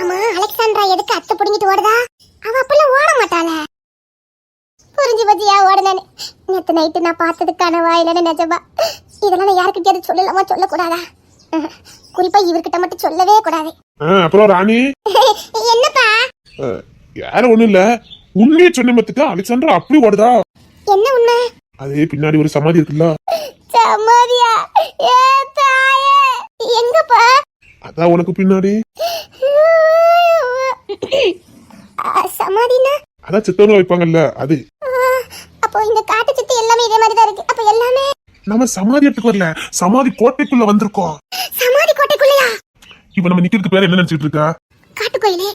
ஆமா, அலெக்சாண்ட்ரா எதுக்கு அத்தை புடிங்கிட்டு ஓடுதா? அவ அப்பெல்லாம் ஓட மாட்டாளே. புரிஞ்சு பத்தியா ஓடுனானு? நேத்து நைட்டு நான் பார்த்தது கனவா இல்லன்னு நிஜமா? இதெல்லாம் நான் யாருக்கிட்டயாவது சொல்லலாமா சொல்லக்கூடாதா? குறிப்பா இவர்கிட்ட மட்டும் சொல்லவே கூடாது. அப்புறம் ராணி என்னப்பா? யாரும் ஒண்ணும் இல்ல, உண்மையை சொன்ன மத்துக்கு அலெக்சாண்டர் அப்படி ஓடுதா? என்ன உண்மை? அதே பின்னாடி ஒரு சமாதி இருக்குல்ல. சமாதியா? ஏ தாயே, எங்கப்பா? அதான் உனக்கு பின்னாடி. சமாதினா? அதான் சித்தவங்க வைப்பாங்கல்ல அது. அப்போ இந்த காட்டு சித்து எல்லாமே இதே மாதிரி தான் இருக்கு. அப்ப எல்லாமே நம்ம சமாதி இடத்துக்கு வரல, சமாதி கோட்டைக்குள்ள வந்திருக்கோம். சமாதி கோட்டைக்குள்ளயா? இப்ப நம்ம நிக்கிறதுக்கு பேர் என்ன நினைச்சிட்டு இருக்கா? காட்டுக்கோயிலே.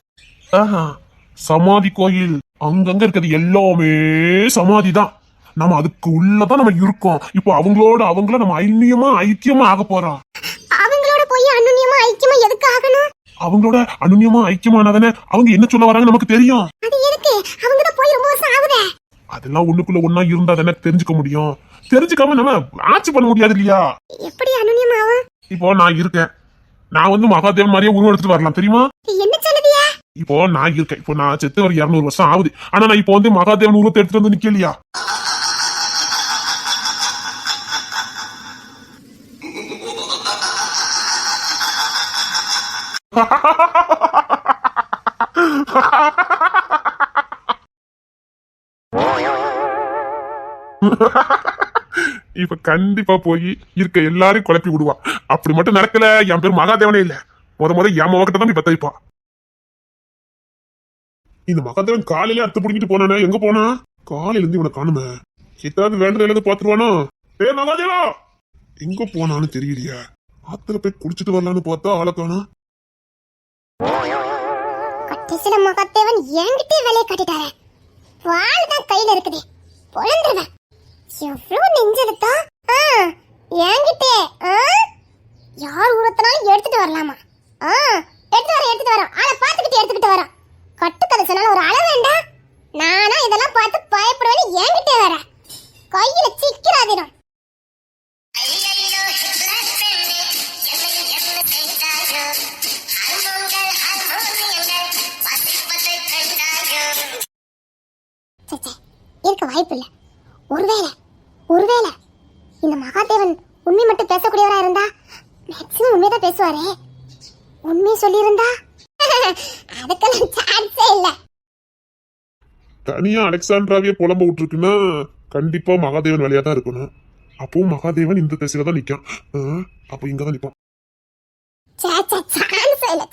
சமாதி கோயில். அங்கங்க இருக்கிறது எல்லாமே சமாதி தான். நம்ம அதுக்கு உள்ளதான் நம்ம இருக்கோம். இப்போ அவங்கள நம்ம ஐக்கியமா ஆக போறோம். அவங்களோட போய் அனுநியமா ஐக்கியமா எதுக்கு ஆகணும்? அவங்களோட அனுநியமா ஐக்கியமானதானே அவங்க என்ன சொல்ல வராங்க நமக்கு தெரியும். அது எதுக்கு? அவங்க தான் போய் ரொம்ப வருஷம் ஆகுதே. அதெல்லாம் ஒண்ணுக்குள்ள ஒண்ணா இருந்தா தானே தெரிஞ்சுக்க முடியும். தெரிஞ்சுக்காம நம்ம ஆட்சி பண்ண முடியாது இல்லையா? எப்படி அனுநியமா ஆகும்? இப்போ நான் இருக்கேன், நான் வந்து மகாதேவன் மாதிரியே உருவம் எடுத்துட்டு வரலாம், தெரியுமா? என்ன சொல்லுதியா? இப்போ நான் இருக்கேன், இப்போ நான் செத்து வர 200 வருஷம் ஆகுது. ஆனா நான் இப்போ வந்து மகாதேவன் உருவத்தை எடுத்துட்டு வந்து நிக்கலையா? இப்ப கண்டிப்பா போய் இருக்க எல்லாரும் குழப்பி விடுவா. அப்படி மட்டும் நடக்கல, என் பேர் மகாதேவனே இல்ல. முத என் மகக்கிட்ட தான் பத்த வைப்பா. இந்த மகாதேவன் காலையில அறுத்து பிடிக்கிட்டு போனானே, எங்க போனா? காலையில இருந்து இவனை காணுமே. ஏதாவது வேண்டது எழுத பாத்துருவானோ? ஏ மகாதேவா, எங்க போனான்னு தெரியலையா? ஆத்துல போய் குடிச்சிட்டு வரலான்னு பார்த்தா ஆளை காணோம். கட்டிசில மகாதேவன் என்கிட்டே வேலையை காட்டிட்டாரு. வாள் தான் கையில இருக்குது, பொழந்துருவேன். எவ்வளவு நெஞ்செடுத்தா? என்கிட்டே யார் உரத்தினாலும் எடுத்துட்டு வரலாமா? எடுத்துட்டு வரோம். ஆளை பார்த்துக்கிட்டு எடுத்துக்கிட்டு வரோம். கட்டுக்கதை சொன்னாலும் ஒரு அளவு வேண்டாம். நானா இதெல்லாம் பார்த்து பயப்படுவேன்னு என்கிட்டே வர. கையில சிக்கிறாதிடும். இருக்க வாய்ப்பு இல்ல. ஒருவேளை இந்த மகாதேவன் உண்மை மட்டும் பேசக்கூடியவரா இருந்தா மேக்ஸிமம் உண்மைதான் பேசுவாரே. உண்மையை சொல்லியிருந்தா அதுக்கெல்லாம் சான்ஸே இல்ல. தனியா அலெக்சாண்ட்ராவே புலம்ப விட்டுருக்குன்னா கண்டிப்பா மகாதேவன் வேலையா தான் இருக்கணும். அப்பவும் மகாதேவன் இந்த திசையில தான் நிக்கான். அப்ப இங்கதான் நிப்பான். சான்ஸ் இல்ல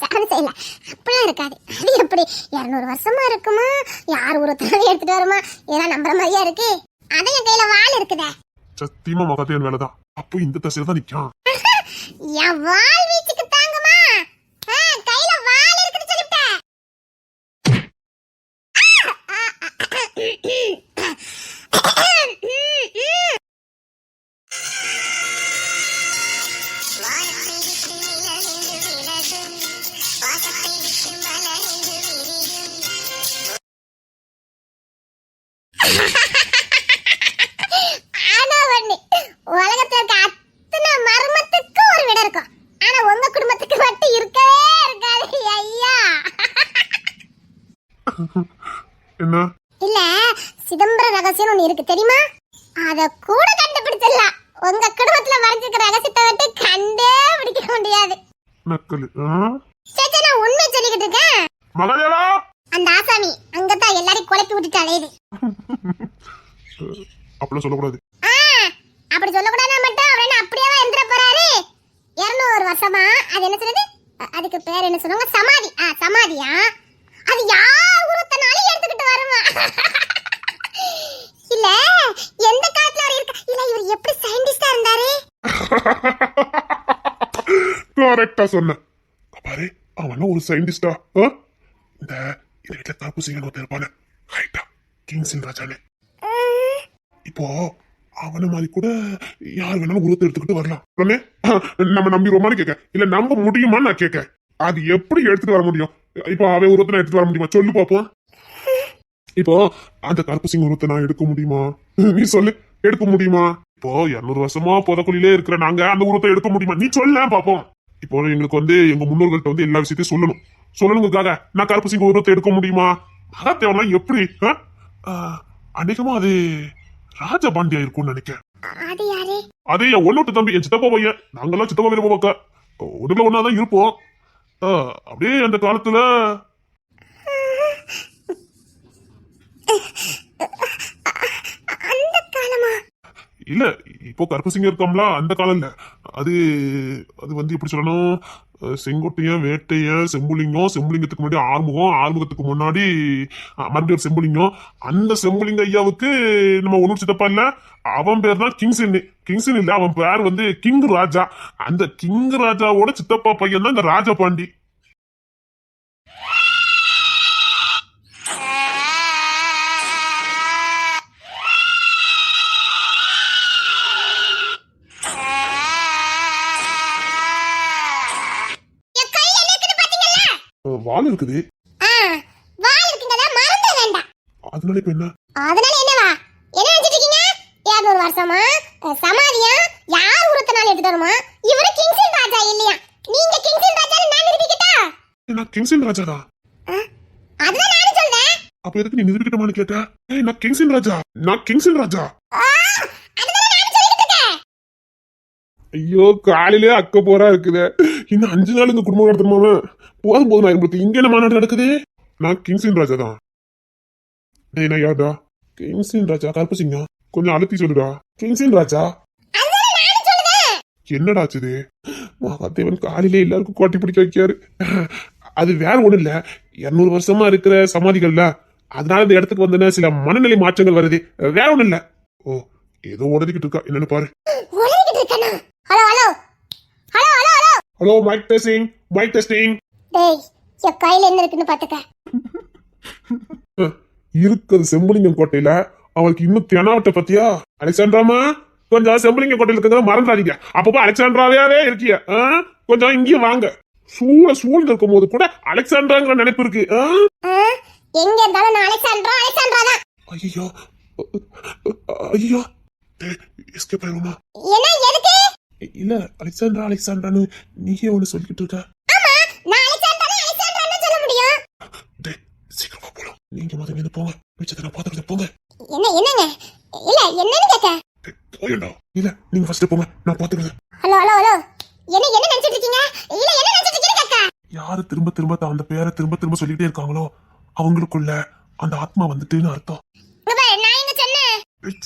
அப்படிலாம் இருக்காது. அது எப்படி 200 வருஷமா இருக்குமா, யார் உரத்தாலும் எடுத்துட்டு வருமா, ஏதா நம்புற மாதிரியா இருக்கு. அதான் என் கையில வாள் இருக்குதே. சத்தியமா மகாதேவன் வேலைதான். அப்போ இந்த தசையில தான் நிக்கான். என் வாள் வீச்சுக்கு தாங்குமா? கையில வாள் இருக்குன்னு சொல்லிட்டேன். உலகத்துல இருக்க அத்தனை மர்மத்துக்கு ஒரு விட இருக்கும். ஆனா உங்க குடும்பத்துக்கு மட்டும் இருக்கவே இருக்காது. ஐயா என்ன இல்ல, சிதம்பர ரகசியம் ஒண்ணு இருக்கு தெரியுமா? அத கூட கண்டுபிடிச்சிடலாம். உங்க குடும்பத்துல மறைஞ்சிருக்கிற ரகசியத்தை விட்டு கண்டே பிடிக்க முடியாது. நக்கலு. சரி, நான் உண்மை சொல்லிக்கிட்டு இருக்கேன். மகாதேவா, அந்த ஆசாமி அங்கதான் எல்லாரையும் குழப்பி விட்டுட்டு அலையுது. அப்படிலாம் சொல்லக்கூடாது. அப்படி சொல்லக்கூடாது மட்டும் அவர் என்ன அப்படியே எந்திர போறாரு. 200 வருஷமா அது என்ன சொல்றது, அதுக்கு பேர் என்ன சொல்லுவாங்க, சமாதி. சமாதியா? அது யார் உருத்தனாலும் எடுத்துக்கிட்டு வருமா? இல்ல எந்த காலத்துல அவர் இருக்க, இல்ல இவர் எப்படி சயின்டிஸ்டா இருந்தாரு? கரெக்டா சொன்ன பாரு. அவன் ஒரு சயின்டிஸ்டா. இந்த வீட்டுல தப்பு செய்யணும் ஒருத்தர் இருப்பானே, ஹைட்டா, கிங்ஸின் ராஜானே. இப்போ அவன மாதிரி கூட யார் வேணாலும் உருவத்தை எடுத்துக்கிட்டு வரலாம். உடனே நம்ம நம்பிடுவோமான்னு கேட்க, இல்ல நம்ப முடியுமான்னு நான் கேட்க. அது எப்படி எடுத்துட்டு வர முடியும்? இப்போ அவன் உருவத்தை எடுத்துட்டு வர முடியுமா சொல்லு பாப்போம். இப்போ அந்த கருப்பு சிங் உருவத்தை நான் எடுக்க முடியுமா? நீ சொல்லு, எடுக்க முடியுமா? இப்போ 200 வருஷமா புதக்குழியிலே இருக்கிற நாங்க அந்த உருவத்தை எடுக்க முடியுமா? நீ சொல்ல பாப்போம். இப்போ எங்களுக்கு எங்க முன்னோர்கள்ட்ட எல்லா விஷயத்தையும் சொல்லணுங்கிறதுக்காக நான் கருப்பு சிங் உருவத்தை எடுக்க முடியுமா? மகாதேவன்லாம் எப்படி? அநேகமா அது ராஜபாண்டியா இருக்கும்னு நினைக்கிறேன். அது யாரு? அது என் ஒன்னோட்டு தம்பி, என் சித்தப்பா பையன். நாங்கெல்லாம் சித்தப்பா பையன் போவாக்க உடம்புல ஒன்னாதான் இருப்போம். அப்படியே அந்த காலத்துல அந்த காலமா? இல்ல, இப்போ கருப்பசிங்க இருக்கோம்ல, அந்த காலம் இல்ல. அது எப்படி சொல்லணும், செங்கோட்டையன், வேட்டையன், செம்புலிங்கம், செம்புலிங்கத்துக்கு முன்னாடி ஆறுமுகம், ஆறுமுகத்துக்கு முன்னாடி மறுபடியும் ஒரு செம்புலிங்கம். அந்த செம்புலிங்க ஐயாவுக்கு நம்ம ஒன்னும் சித்தப்பா இல்ல, அவன் பேர் தான் கிங்ஸின். கிங்ஸின் இல்ல, அவன் பேர் கிங் ராஜா. அந்த கிங் ராஜாவோட சித்தப்பா பையன் தான் இந்த ராஜபாண்டி. வால் இருக்குது. வால் இருக்குங்கடா, மறந்து வேண்டாம். அதனால இப்ப என்ன? அதனால என்னவா? என்ன நினைச்சிட்டு இருக்கீங்க? 200 வருஷமா சமாதியா யார் உருத்தனால எடுத்துட்டு வருமா? இவரு கிங்ஸின் ராஜா இல்லையா? நீங்க கிங்ஸின் ராஜான்னு நான் நிரூபிக்கட்டா? நான் கிங்ஸின் ராஜா தான். அதுதான் நானும் சொல்றேன். அப்ப எதுக்கு நீ நிரூபிக்கட்டமான்னு கேட்ட? நான் கிங்ஸின் ராஜா, நான் கிங்ஸின் ராஜா. அதுதான் நானும் சொல்லிட்டு இருக்கேன். ஐயோ, காலையிலே அக்க போரா இருக்குது. இன்னும் 5 நாள் இங்க குடும்பம் நடத்தணுமா? போதும் நான் இங்க என்ன மாநாடு நடக்குது? நான் கிங்ஸின் ராஜா தான். டேய், நான் யாருடா? கிங்ஸின் ராஜா கருப்பசிங்கா. கொஞ்சம் அழுத்தி சொல்லுடா. கிங்ஸின் ராஜா. என்னடா ஆச்சுது? மகாதேவன் காலையிலே எல்லாருக்கும் கோட்டை பிடிக்க வைக்காரு. அது வேற ஒண்ணு இல்ல, 200 வருஷமா இருக்கிற சமாதிகள்ல, அதனால இந்த இடத்துக்கு வந்தன சில மனநிலை மாற்றங்கள் வருது. வேற ஒண்ணு இல்ல. ஓ, ஏதோ உடஞ்சிக்கிட்டு இருக்கா, என்னன்னு பாரு. Hello hello hello hello hello hello, mic testing, mic testing. டேய், என் கையில என்ன இருக்குன்னு பாத்துக்க. இருக்குது செம்புலிங்கம் கோட்டையில. அவளுக்கு இன்னும் தெனாவட்ட பத்தியா? அலெக்சாண்ட்ராமா, கொஞ்சம் செம்புலிங்க கோட்டையில இருக்கிறத மறந்துடாதீங்க. அப்பப்போ அலெக்சாண்ட்ராவே இருக்கிய. கொஞ்சம் இங்கேயும் வாங்க. சூழ்ந்து இருக்கும் போது கூட அலெக்சாண்ட்ராங்கிற நினைப்பு இருக்கு. எங்க இருந்தாலும் நான் அலெக்சாண்ட்ரா தான். ஐயோ ஐயோ, எஸ்கேப் ஆயிடுமா? என்ன எதுக்கு? இல்ல, அலெக்சாண்ட்ரான்னு நீயே ஒண்ணு சொல்லிக்கிட்டு இருக்க. ஆமா, நான் அலெக்சாண்ட்ரான்னு சொல்ல முடியும். டேய், சீக்கிரமா போலாம். நீங்க முதல்ல போங்க, மிச்சத்தை நான் பாத்துக்கிட்டு போங்க. என்னங்க? இல்ல என்னன்னு கேக்க? போயண்டா. இல்ல, நீங்க ஃபர்ஸ்ட் போங்க, நான் பாத்துக்கிறேன். ஹலோ ஹலோ ஹலோ, என்ன நினைச்சிட்டு இருக்கீங்க? இல்ல என்ன நினைச்சிட்டு இருக்கீங்க கேக்க? யாரு திரும்ப திரும்ப அந்த பேரை திரும்ப சொல்லிட்டே இருக்காங்களோ அவங்களுக்குள்ள அந்த ஆத்மா வந்துட்டுன்னு அர்த்தம். நான் எங்க சொன்னேன்?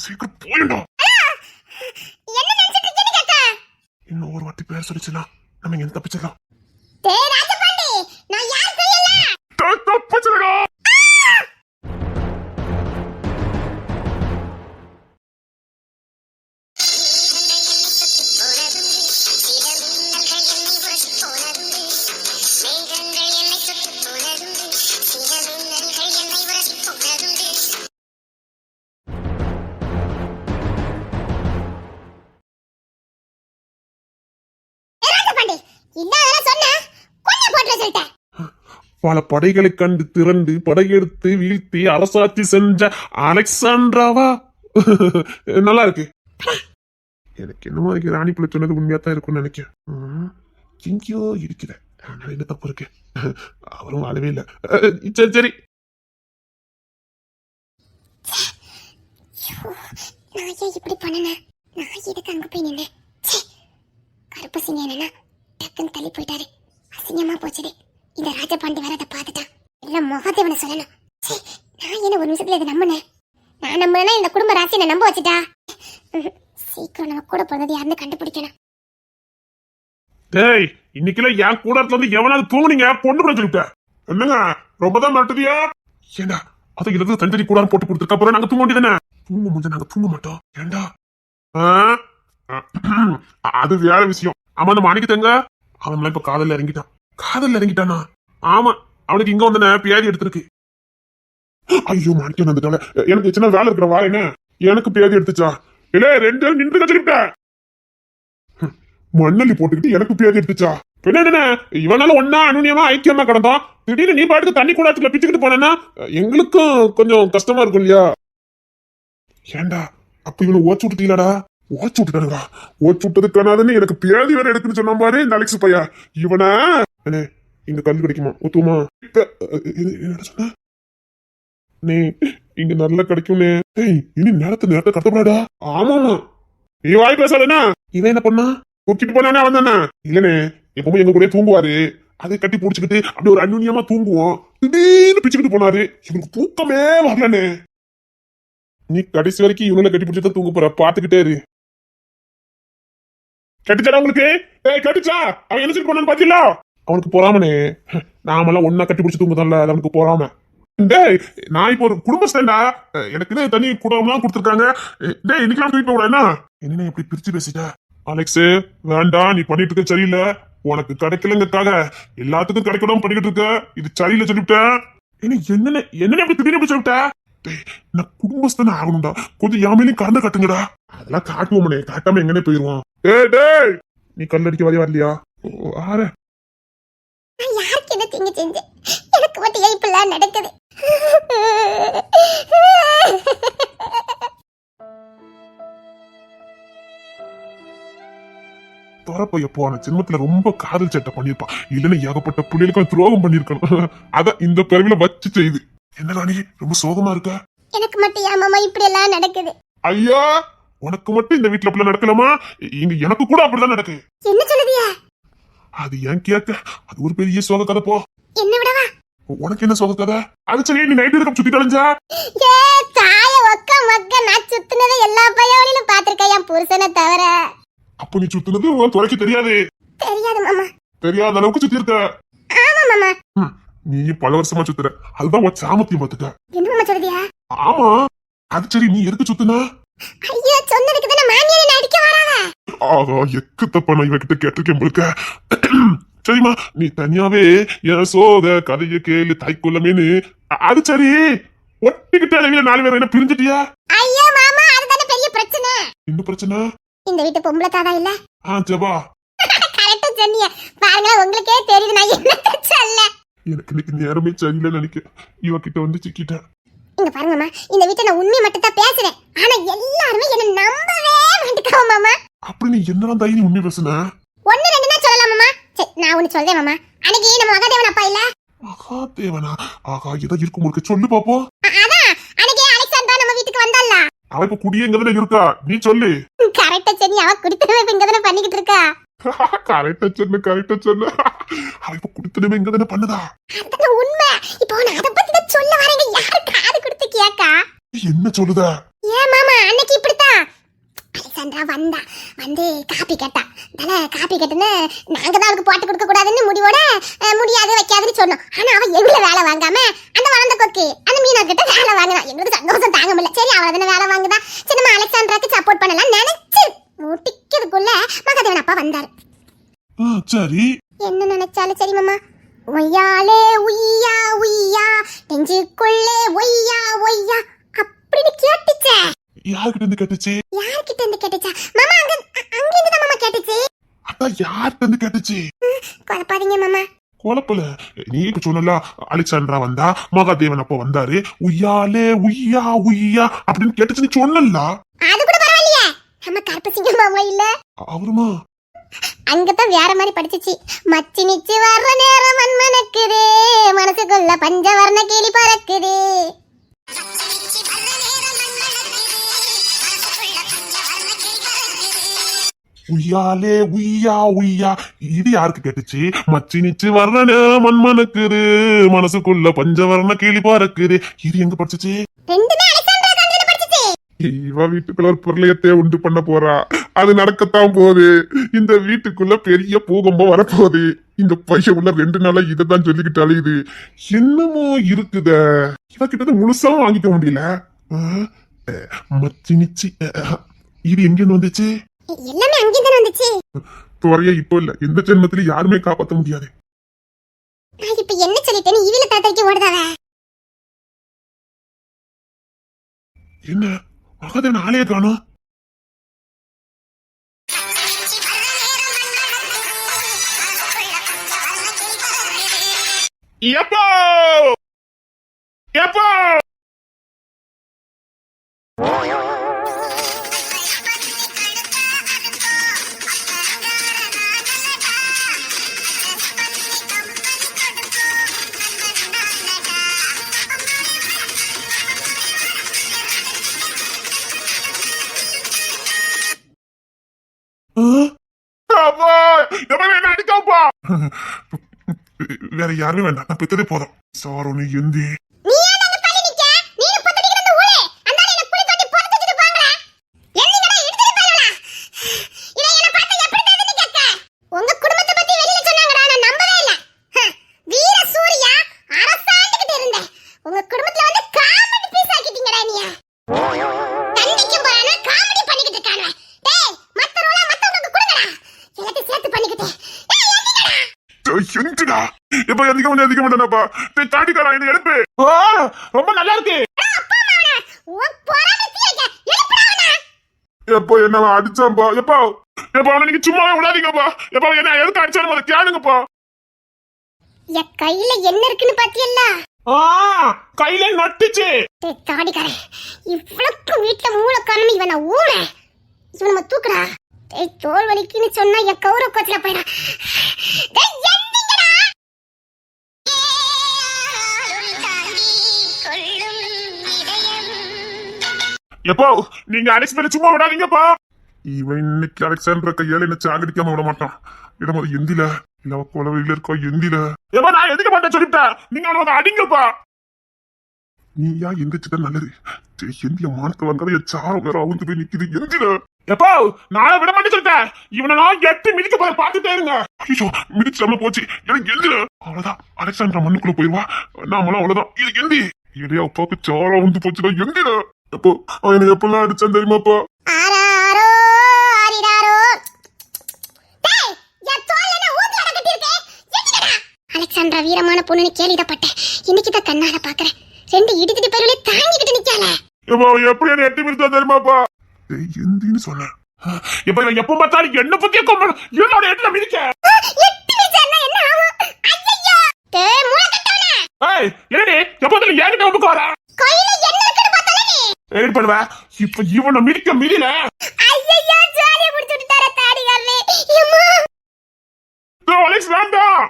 சீக்கிரம் போயண்டா. என்ன நினைச்சிட்டு இருக்கீங்க கேக்க? இன்னும் ஒரு வாட்டி பேர் சொல்லிச்சுனா நம்ம இங்க தப்பிச்சிடலாம். டேய் ராஜபாண்டி, நான் யார் தெரியல. தப்பு சொல்லுடா. ராஜபாண்டி, இல்லாதெல்லாம் சொன்னா கொன்னு போட்டு சொல்லிட்டேன். பல படைகளை கண்டு திரண்டு படையெடுத்து வீழ்த்தி அரசாட்சி செஞ்ச அலெக்சாண்ட்ராவா? நல்லா இருக்கு. எனக்கு என்னமோ இருக்கு ராணி பிள்ளை சொன்னது உண்மையா தான் இருக்கும்னு நினைக்கிறேன். எங்கேயோ இருக்குது. அதனால என்ன தப்பு இருக்கு? அவரும் வாழவே இல்லை. சரி சரி. நான் ஏன் இப்படி பண்ணேன்? நான் எதுக்கு அங்க போய் நின்னேன்? கருப்பு சிங்க என்னன்னா டக்குன்னு தள்ளி போயிட்டாரு. அசிங்கமா போச்சுது. இந்த ராஜபாண்டி வேற அதை பார்த்துட்டான். எல்லாம் முகத்தேவனை சொல்லணும். நான் என்ன ஒரு நிமிஷத்துல இதை நம்பினேன்? நான் நம்பினா இந்த குடும்ப ராசி என்ன நம்ப வச்சுட்டா. சீக்கிரம் நம்ம கூட பிறந்தது யாருன்னு கண்டுபிடிக்கணும். டேய், இன்னைக்குல என் கூட வந்து எவனாவது தூங்குனீங்க பொண்ணு கூட சொல்லிட்டேன். என்னங்க ரொம்ப தான் மாட்டுதியா? ஏண்டா அதை இடத்துல தஞ்சரி கூட போட்டு கொடுத்துருக்க அப்புறம் நாங்க தூங்க வேண்டியதானே? தூங்க முடிஞ்ச நாங்க தூங்க மாட்டோம். ஏண்டா அது வேற விஷயம். ஆமா, அந்த மாணிக்கு தங்க அவன் இப்ப காதல்ல இறங்கிட்டான். காதல்ல இறங்கிட்டானா? ஆமா, அவனுக்கு இங்க வந்து பியாதி எடுத்திருக்கு. ஐயோ மாணிக்கம் வந்துட்டால. எனக்கு சின்ன வேலை இருக்கிற வாரேன்னு எனக்கு பியாதி எடுத்துச்சா? இல்ல 2 நாள் நின்று கட்டிக்கிட்டேன். மண்ணலி போட்டுக்கிட்டு எனக்கு பியாதி எடுத்துச்சா? என்ன இவனால ஒன்னா அனுநியமா ஐக்கியமா கிடந்தோம். திடீர்னு நீ பாட்டுக்கு தண்ணி கூடாத்துல பிச்சுக்கிட்டு போனா எங்களுக்கும் கொஞ்சம் கஷ்டமா இருக்கும் இல்லையா? ஏண்டா அப்ப இவனை ஓச்சு விட்டுட்டீங்களாடா? ஓச்சு விட்டுட்டானுங்களா? ஓச்சு விட்டது காணாதுன்னு எனக்கு பியாதி வேற எடுக்குன்னு சொன்ன பாரு இந்த அலெக்ஸ் பையா. இவனா இங்க கல் கிடைக்குமா? ஒத்துமா? என்ன சொன்ன நீ? இங்க நல்லா கிடைக்கும்னே. இனி நேரத்தை கடத்தப்படாடா. ஆமாமா, நீ வாய் பேசாதனா. இவன் என்ன பண்ணா? தூக்கிட்டு போனவனே அவன் தானே? இல்லனே, எப்பவுமே எங்க கூட தூங்குவாரு. அதை கட்டி புடிச்சுக்கிட்டு அப்படி ஒரு அந்யுன்யமா தூங்குவோம். திடீர்னு பிச்சுக்கிட்டு போனாரு. இவனுக்கு தூக்கமே வரலனே. நீ கடைசி வரைக்கும் இவனை கட்டி பிடிச்சதான் தூங்க போற. பாத்துக்கிட்டே இரு. கட்டிச்சாடா உங்களுக்கு? கட்டிச்சா? அவன் என்ன சொல்லி போனான்னு பாத்தீங்களா? அவனுக்கு பொறாமனே. நாமெல்லாம் ஒன்னா கட்டி பிடிச்சு தூங்குதான்ல, அது அவனுக்கு பொறாம. டேய், நான் இப்போ ஒரு குடும்பஸ்டா. எனக்கு தனி குடும்பம்லாம் கொடுத்துருக்காங்க. டேய், இன்னைக்கெல்லாம் தூக்கிட்டு போக என்ன? என்ன இப்படி பிரிச்சு பேசிட்ட? அலெக்ஸ் வேண்டாம், நீ பண்ணிட்டு இருக்க சரியில்லை. உனக்கு கிடைக்கலங்கிறதுக்காக எல்லாத்துக்கும் கிடைக்கணும் பண்ணிக்கிட்டு இருக்க. இது சரியில்லை சொல்லிவிட்டேன். என்ன அப்படி திடீர்னு எப்படி சொல்லிட்ட? நான் குடும்பஸ்தானே ஆகணும்டா. கொஞ்சம் யாமையிலையும் கறந்து கட்டுங்கடா. அதெல்லாம் காட்டுவோம்னே, காட்டாம எங்கனே போயிருவோம். டேய், நீ கல்லடிக்க வரலையா? ஆற நான் யாருக்கு என்ன தீங்கு செஞ்சேன்? எனக்கு மட்டும் ஏன் இப்பெல்லாம் நடக்குது? தோரப்பையப்போ அவன ஜென்மத்துல ரொம்ப காதல் சட்டை பண்ணிருப்பான். இல்லன்னு ஏகப்பட்ட புள்ளிகளுக்கும் துரோகம் பண்ணிருக்கணும். அத இந்த பிறவில வச்சு செய்து. என்ன ராணி ரொம்ப சோகமா இருக்க? எனக்கு மட்டும் ஏன் மாமா இப்படி எல்லாம் நடக்குது? ஐயா, உனக்கு மட்டும் இந்த வீட்டுல அப்படி நடக்கலாமா? இங்க எனக்கு கூட அப்படிதான் நடக்கு. என்ன சொல்லுதியா? அது ஏன் கேட்க? அது ஒரு பெரிய சோக கதை. போ, என்ன விடவா? உனக்கு என்ன சோக கதை? அது சரி, நீ நைட்டு இருக்க சுத்தி தொலைஞ்சா? ஏ தாய ஒக்க மக்க, நான் சுத்தினதை எல்லா பையவளையும் பாத்திருக்கேன் என் புருஷனை தவிர. அப்ப நீ சுத்தினது உன் துறைக்கு தெரியாது? தெரியாது மாமா. தெரியாத அளவுக்கு சுத்தி இருக்க? ஆமா மாமா. நீ பல வருஷமா சுத்துற. அதுதான் உன் சாமத்தியம் பாத்துக்க. என்ன மாமா சொல்லுதியா? ஆமா, அது சரி, நீ எதுக்கு சுத்துன? ஐயோ, சொன்னதுக்கு தானே மாமியாரை நான் அடிக்க வராங்க. ஆகா, எக்கு தப்பா நான் இவகிட்ட கேட்டிருக்கேன் போலுக்க. சரிம்மா, நீ தனியாவே என் சோக கதைய கேளு தாய்க்குள்ளமேனு. அது சரி, ஒட்டிக்கிட்ட அளவில 4 பேர் என்ன பிரிஞ்சிட்டியா? ஐயோ மாமா, அதுதானே பெரிய பிரச்சனை. என்ன பிரச்சனை? இந்த வீட்டு பொம்பளை தாதா இல்ல? ஜபா, கரெக்டா சொன்னீங்க. பாருங்க, உங்களுக்கே தெரியுது நான் என்ன சொல்ல. எனக்கு இன்னைக்கு நேரமே சரியில்லைன்னு நினைக்கிறேன். இவகிட்ட வந்து சிக்கிட்டேன். இங்க பாருங்க மாமா, இந்த வீட்டை நான் உண்மையை மட்டும் தான் பேசுறேன். ஆனா எல்லாருமே என்ன நம்பவே மாட்டேங்காவ மாமா. அப்படி நீ என்னதான் தைரியம் உண்மை பேசுன? 1 2 தான் சொல்லலாம் மாமா. சரி, நான் ஒன்னு சொல்றேன் மாமா. அன்னைக்கு நம்ம மகாதேவன் அப்பா இல்ல? மகாதேவனா? ஆகா, ஏதோ இருக்கும் உங்களுக்கு சொல்லு பாப்போம். அதான் அன்னைக்கு அலெக்சாண்டா நம்ம வீட்டுக்கு வந்தால. அவ இப்ப குடியே இங்கதானே இருக்கா? நீ சொல்லு. கரெக்டா சொன்னி. அவ குடித்தனமே இப்ப இங்கதானே பண்ணிக்கிட்டு இருக்கா. கரெக்டா சொன்ன. அவ இப்ப குடித்தனமே இங்கதானே பண்ணுதா? அதான் உண்மை. இப்போ நான் அதை பத்தி தான் சொல்ல வரேங்க. யாரு காது கொடுத்து கேக்கா? என்ன சொல்லுத? ஏன் மாமா, அன்னைக்கு இப்படித்தான் அலெக்சாண்டா நேரா வந்தா வந்து காப்பி கேட்டா. காப்பி கேட்டுன்னு நாங்க தான் அவளுக்கு போட்டு கொடுக்க கூடாதுன்னு முடிவோட முடியாது வைக்காதுன்னு சொன்னோம். ஆனா அவன் எங்களை வேலை வாங்காம அந்த வளர்ந்த கொக்கு அந்த மீனர் கிட்ட வேலை வாங்கினா. எங்களுக்கு சந்தோஷம் தாங்க முடியல. சரி அவளை தானே வேலை வாங்குதா, சரி நம்ம அலெக்சாண்ட்ராக்கு சப்போர்ட் பண்ணலாம் நினைச்சு முட்டிக்கிறதுக்குள்ள மகாதேவன் அப்பா வந்தாரு. சரி என்ன நினைச்சாலும் சரி மாமா, ஒய்யாலே உய்யா உய்யா நெஞ்சுக்குள்ளே ஒய்யா ஒய்யா அப்படின்னு கேட்டுச்சே. யார்கிட்ட இருந்து கேட்டுச்சு? யார்கிட்ட இருந்து கேட்டுச்சா மாமா? அங்கிருந்து தான் மாமா கேட்டுச்சு. அதான் யார்கிட்ட இருந்து கேட்டுச்சு? குழப்பாதீங்க மாமா. குழப்பல, நீ இப்ப சொன்னல அலெக்சாண்ட்ரா வந்தா மகாதேவன் அப்ப வந்தாரு, உய்யாலே உய்யா உய்யா அப்படின்னு கேட்டுச்சு நீ சொன்னல. அது கூட பரவாயில்லையே, நம்ம கருப்பசிங்க மாமா இல்ல அவருமா அங்கதான் வேற மாதிரி படிச்சிச்சு. மச்சி நிச்சு வர்ற நேரம் மண்மனக்குதே, மனசுக்குள்ள பஞ்சவர்ண கிளி பறக்குதே. உய்யாலே உய்யா உய்யா இது யாருக்கு கேட்டுச்சு? மச்சி நிச்சு வர்ற மண்மனக்குது, மனசுக்குள்ள பஞ்சவர்ண கிளி பறக்குது. இது எங்க படிச்சிச்சு? ரெண்டுமே அலெக்சாண்ட்ரா காலேஜ்ல படிச்சிச்சு. இவ வீட்டுக்குள்ள ஒரு பிரளயத்தை உண்டு பண்ண போறா. அது நடக்கத்தான் போகுது. இந்த வீட்டுக்குள்ள பெரிய பூகம்பம் வரப்போகுது. இந்த பையன் உள்ள 2 நாளா இதைதான் சொல்லிக்கிட்டு அலையுது. என்னமோ இருக்குத, இவகிட்ட முழுசா வாங்கிக்க முடியல. மச்சி நிச்சி இது எங்க வந்துச்சு? எல்லாமே அங்கிருந்து வந்துச்சு. துறைய இப்போ இல்ல, எந்த ஜென்மத்தில யாருமே காப்பாத்த முடியாது. நான் இப்ப என்ன சொல்லிட்டேன்னு இவில தாத்தாக்கு ஓடுதாவ. என்ன மகாதேவன் ஆளையே காணோம். எப்போ எப்போ வேற யாருமே வேண்டாம், நான் பெத்ததே போதும். சாரோ நீ எந்தி நீ ஏன் அங்க தள்ளி நிக்க? நீ பத்தடிக்கு அந்த ஊளே அந்தால என்ன குளி தட்டி பொறுத்து வச்சிட்டு பாங்கற. என்னங்கடா எடுத்துட்டு போறடா. இத என்ன பார்த்து எப்படி தெரியுது கேக்க? உங்க குடும்பத்தை பத்தி வெளியில சொன்னாங்கடா, நான் நம்பவே இல்ல. வீர சூர்யா அரசாண்டுகிட்ட இருந்தேன். உங்க குடும்பத்துல வந்து காமெடி பீஸ் ஆக்கிட்டீங்கடா நீ. தண்டிக்கும் போறானே காமெடி பண்ணிக்கிட்டு இருக்கானே. டேய் மத்த ரோல மத்தவங்களுக்கு கொடுங்கடா. எல்லாத்தையும் சேர்த்து பண்ணிக்கிட்டே. ஏய் எந்திடா. எப்ப அதிகம் வந்து அதிகம் பண்ணப்பா தாண்டிக்காரா இது எடுப்பு. ரொம்ப நல்லா இருக்கு. எப்போ என்ன அடிச்சாம்பா? எப்போ எப்போ அவனை நீங்க சும்மாவே விடாதீங்கப்பா. எப்போ என்ன எதுக்கு அடிச்சாலும் அதை கேளுங்கப்பா. என் கையில என்ன இருக்குன்னு பாத்தியல்ல? கையில நட்டுச்சு. தாடிக்காரே, இவ்வளவு வீட்டுல மூளை காரணம் இவனை ஊன இவன் நம்ம தூக்குறா. தோல் வலிக்குன்னு சொன்னா என் கௌரவ கோச்சில போயிடா. எப்போ நீங்க அலெக்ஸ் பேரை சும்மா விடாதீங்கப்பா. இவன் இன்னைக்கு அலெக்சாண்டர் கையால என்ன சாகடிக்காம விட மாட்டான். இடம் அது எந்தில இல்ல கொலவையில இருக்கோ எந்தில. எப்ப நான் எதுக்க மாட்டேன் சொல்லிட்டேன், நீங்க அவனை அடிங்கப்பா. நீயா எந்திரிச்சுதான் நல்லது. எந்திய மானத்தை வந்தாலும் என் சாரம் வேற அவுந்து போய் நிக்குது எந்தில. எப்போ நான் விட மாட்டேன் சொல்லிட்டேன். இவனை நான் 8 மிதிக்க போற பாத்துட்டே இருங்க. ஐயோ மிதிச்சாம போச்சு எனக்கு எந்தில. அவ்வளவுதான், அலெக்சாண்டர் மண்ணுக்குள்ள போயிருவா. நாமளும் அவ்வளவுதான். இது எந்தி இடையா அப்பாவுக்கு சாரம் வந்து போச்சுடா எந்தில. எப்போ அவனை எப்பெல்லாம் அடிச்சான் தெரியுமாப்பா? ஆராரோ ஆரிராரோ. டேய் என் தோல்ல என்ன ஊத்தி அடக்கிட்டு இருக்கே. எங்கடா? அலெக்சாண்ட்ரா வீரமான பொண்ணுன்னு கேள்விப்பட்டேன். இன்னைக்கு தான் கண்ணால பாக்குறேன். 2 இடிச்சிட்டு பேருல தாங்கிக்கிட்டு நிக்கல. எப்போ எப்படி என்ன 8 மிதிச்சா தெரியுமாப்பா? டேய் எந்தின்னு சொன்னேன். எப்ப இவன் எப்ப பார்த்தாலும் என்ன பத்தியே கொம்பன் என்னோட 8ல மிதிக்க. 8 மிதிச்சா என்ன ஆகும்? ஐயோ டேய் மூளை கட்டவனே. ஏய் என்னடி எப்போதுல ஏன்கிட்ட வந்து வர? கையில என்ன இருக்குன்னு பார்த்தல நீ ஏன் பண்ணுவ? இப்ப இவனை மிதிக்க மிதில. ஐயோ ஜாலியா புடிச்சு விட்டாரே தாடிகாரே. அம்மா அலெக்ஸ் வேண்டாம்.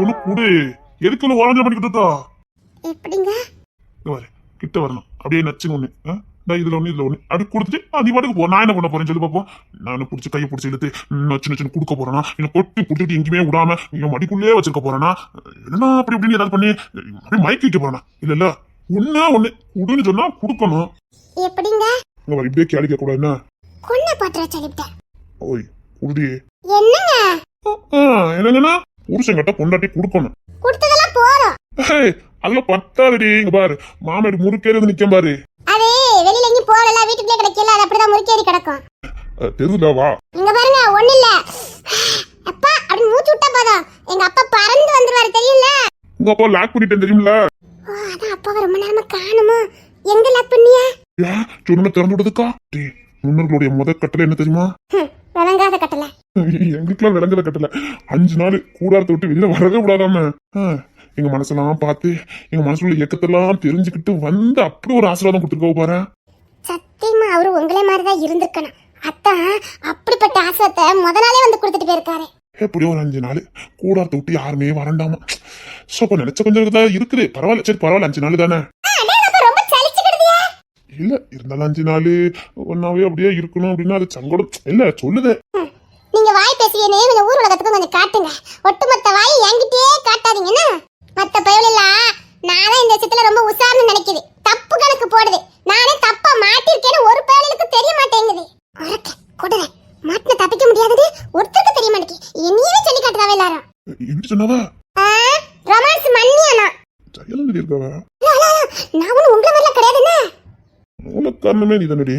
ஒண்ணு கூடு எதுக்கு ஓரஞ்ச பண்ணிக்கிட்டு எப்படிங்க? கிட்ட வரணும் அப்படியே நச்சுன்னு ஒண்ணு இதுல ஒண்ணு அப்படி கொடுத்துட்டு நீ பாட்டுக்கு போ. நான் என்ன பண்ண போறேன்னு சொல்லி பாப்போம். நான் பிடிச்சி கையை பிடிச்சி இழுத்து சின்ன சின்ன கொடுக்க போறேனா, என்ன பொட்டி கொடுத்துட்டு எங்கேயுமே விடாம என் மடிக்குள்ளே வச்சிருக்க போறேனா, இல்லைன்னா அப்படி இப்படின்னு ஏதாவது பண்ணி அப்படியே மயக்கி வைக்க போறேனா? இல்ல ஒண்ணு குடுன்னு சொன்னா கொடுக்கணும். எப்படிங்க இங்க வர இப்படியே கேளிக்க கூட என்ன கொன்ன பாத்திர சொல்லிட்டேன். ஓய் குடி. என்னங்க என்னங்கன்னா புருஷங்கிட்ட பொண்டாட்டி கொடுக்கணும். கொடுத்ததெல்லாம் போறோம். அதெல்லாம் பத்தாதுடி. இங்க பாரு மாமேடு முறுக்கேறி நிக்கம் பாரு. அது வெளியில எங்கயும் போறல, வீட்டுக்குள்ளே கிடைக்கல, அது அப்படிதான் முறுக்கேறி கிடக்கும். தெருல வா. இங்க பாருங்க ஒண்ணு இல்ல. அப்பா அப்படி மூச்சு விட்டா போதும் எங்க அப்பா பறந்து வந்துருவாரு தெரியல. உங்க அப்பா லாக் பண்ணிட்டேன் தெரியுமில்ல. அதான் அப்பாவை ரொம்ப நேரமா காணுமா? எங்க லாக் பண்ணியா? ஏன் சொன்ன திறந்து விடுறதுக்கா? முன்னோர்களுடைய முத கட்டளை என்ன தெரியுமா? விளங்காத கட்டளை. எங்களுக்குலாம் விளங்குற கட்டளை 5 நாள் கூடாரத்தை விட்டு வெளியில வரவே விடாதாம. எங்க மனசெல்லாம் பார்த்து எங்க மனசுல இயக்கத்தெல்லாம் தெரிஞ்சுக்கிட்டு வந்து அப்படி ஒரு ஆசீர்வாதம் கொடுத்துருக்கோம் பாரு. சத்தியமா அவரு உங்களே மாதிரிதான் இருந்திருக்கணும். அத்தான் அப்படிப்பட்ட ஆசைத்தை முத நாளே வந்து கொடுத்துட்டு போயிருக்காரு. எப்படியோ ஒரு 5 நாள் கூடாரத்தை விட்டு யாருமே வரண்டாமா. சோ நினைச்ச கொஞ்சம் இருக்குது. பரவாயில்ல, சரி பரவாயில்ல, 5 நாள் தானே. இல்ல இருந்தாலும் 5 நாள் ஒன்னாவே அப்படியே இருக்கணும் அப்படின்னா அது சங்கடம் இல்ல. சொல்லுது நீங்க வாய் பேசுறீனே, கொஞ்சம் ஊர் உலகத்துக்கு கொஞ்சம் காட்டுங்க. ஒட்டுமொத்த வாய் என்கிட்டயே காட்டாதீங்கன்னா மத்த பயவுலாம் நானே இந்த விஷயத்துல ரொம்ப உசார்னு நினைக்குது. தப்பு கணக்கு போடுது. நானே தப்பா மாட்டிருக்கேன்னு ஒரு பயலுக்கு தெரிய மாட்டேங்குது. அரக்க கொடுற மாட்டின தப்பிக்க முடியாதது ஒருத்தருக்கு தெரிய மாட்டேங்குது. என்னையே சொல்லி காட்டுதாவே எல்லாரும். எப்படி சொன்னவா? ரொமான்ஸ் மண்ணியானா ஜெயலலிதா இருக்கவா? நான் ஒண்ணு உங்களை மாதிரிலாம் கிடையாதுன்னா. மூல காரணமே நீ தானடி.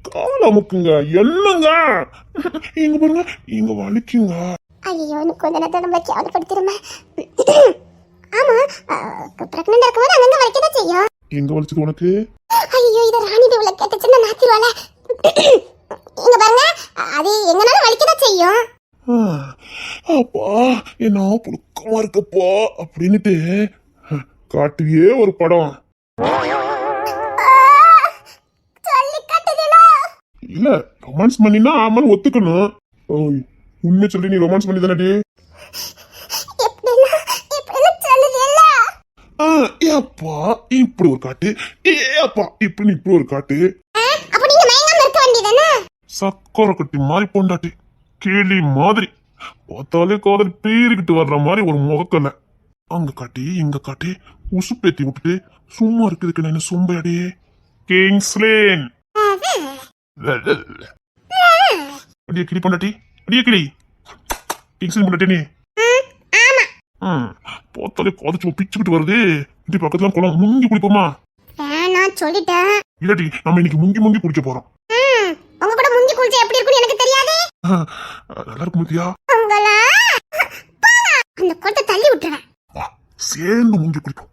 கால அமுக்குங்க என்னங்க. இங்க பாருங்க இங்க வலிக்குங்க. ஐயோ எனக்கு கொஞ்ச நேரத்தை நம்ம கேவலப்படுத்திருமே. ஆமா பிரெக்னெண்டா இருக்கும்போது அங்கங்க வலிக்கதான் செய்யும். எங்க வலிச்சது உனக்கு? ஐயோ இத ராணி தேவல கேட்டுச்சுன்னா நாத்திருவாள. இங்க பாருங்க அது எங்கனாலும் வலிக்கதான் செய்யும். அப்பா என்ன புழுக்கமா இருக்கப்பா அப்படின்னுட்டு காட்டுவியே ஒரு படம். இல்ல ரொமான்ஸ் பண்ணினா ஆமான்னு ஒத்துக்கணும். ஓய் உண்மை சொல்லி நீ ரொமான்ஸ் பண்ணி தானடி? ஏப்பா இப்படி ஒரு காட்டு, ஏப்பா இப்படி இப்படி ஒரு காட்டு. சக்கரை கட்டி மாதிரி பொண்டாட்டி கேலி மாதிரி பார்த்தாலே காதல் பீறிக்கிட்டு வர்ற மாதிரி ஒரு முகக்கல. அங்க காட்டி இங்க காட்டி உசுப்பேத்தி விட்டுட்டு சும்மா இருக்குதுக்கு நான் சும்பையடி கிங்ஸ்லேன். அடியே கிளி பொண்டாட்டி, அடியே கிளி கிங்ஸ்லேன் பொண்டாட்டி நீ. பார்த்தாலே காதல் பிச்சுக்கிட்டு வருது. இப்படி பக்கத்துல குளம் முங்கி குளிப்போமா? சொல்லிட்டேன் இல்லாட்டி நம்ம இன்னைக்கு முங்கி முங்கி குளிக்க போறோம். உங்க கூட முங்கி குளிச்சா எப்படி இருக்குன்னு எனக்கு தெரியாது. நல்லா இருக்கும் முத்தியா. அந்த குளத்தை தள்ளி விட்டுறேன். சேர்ந்து முங்கி குளிப்போம்.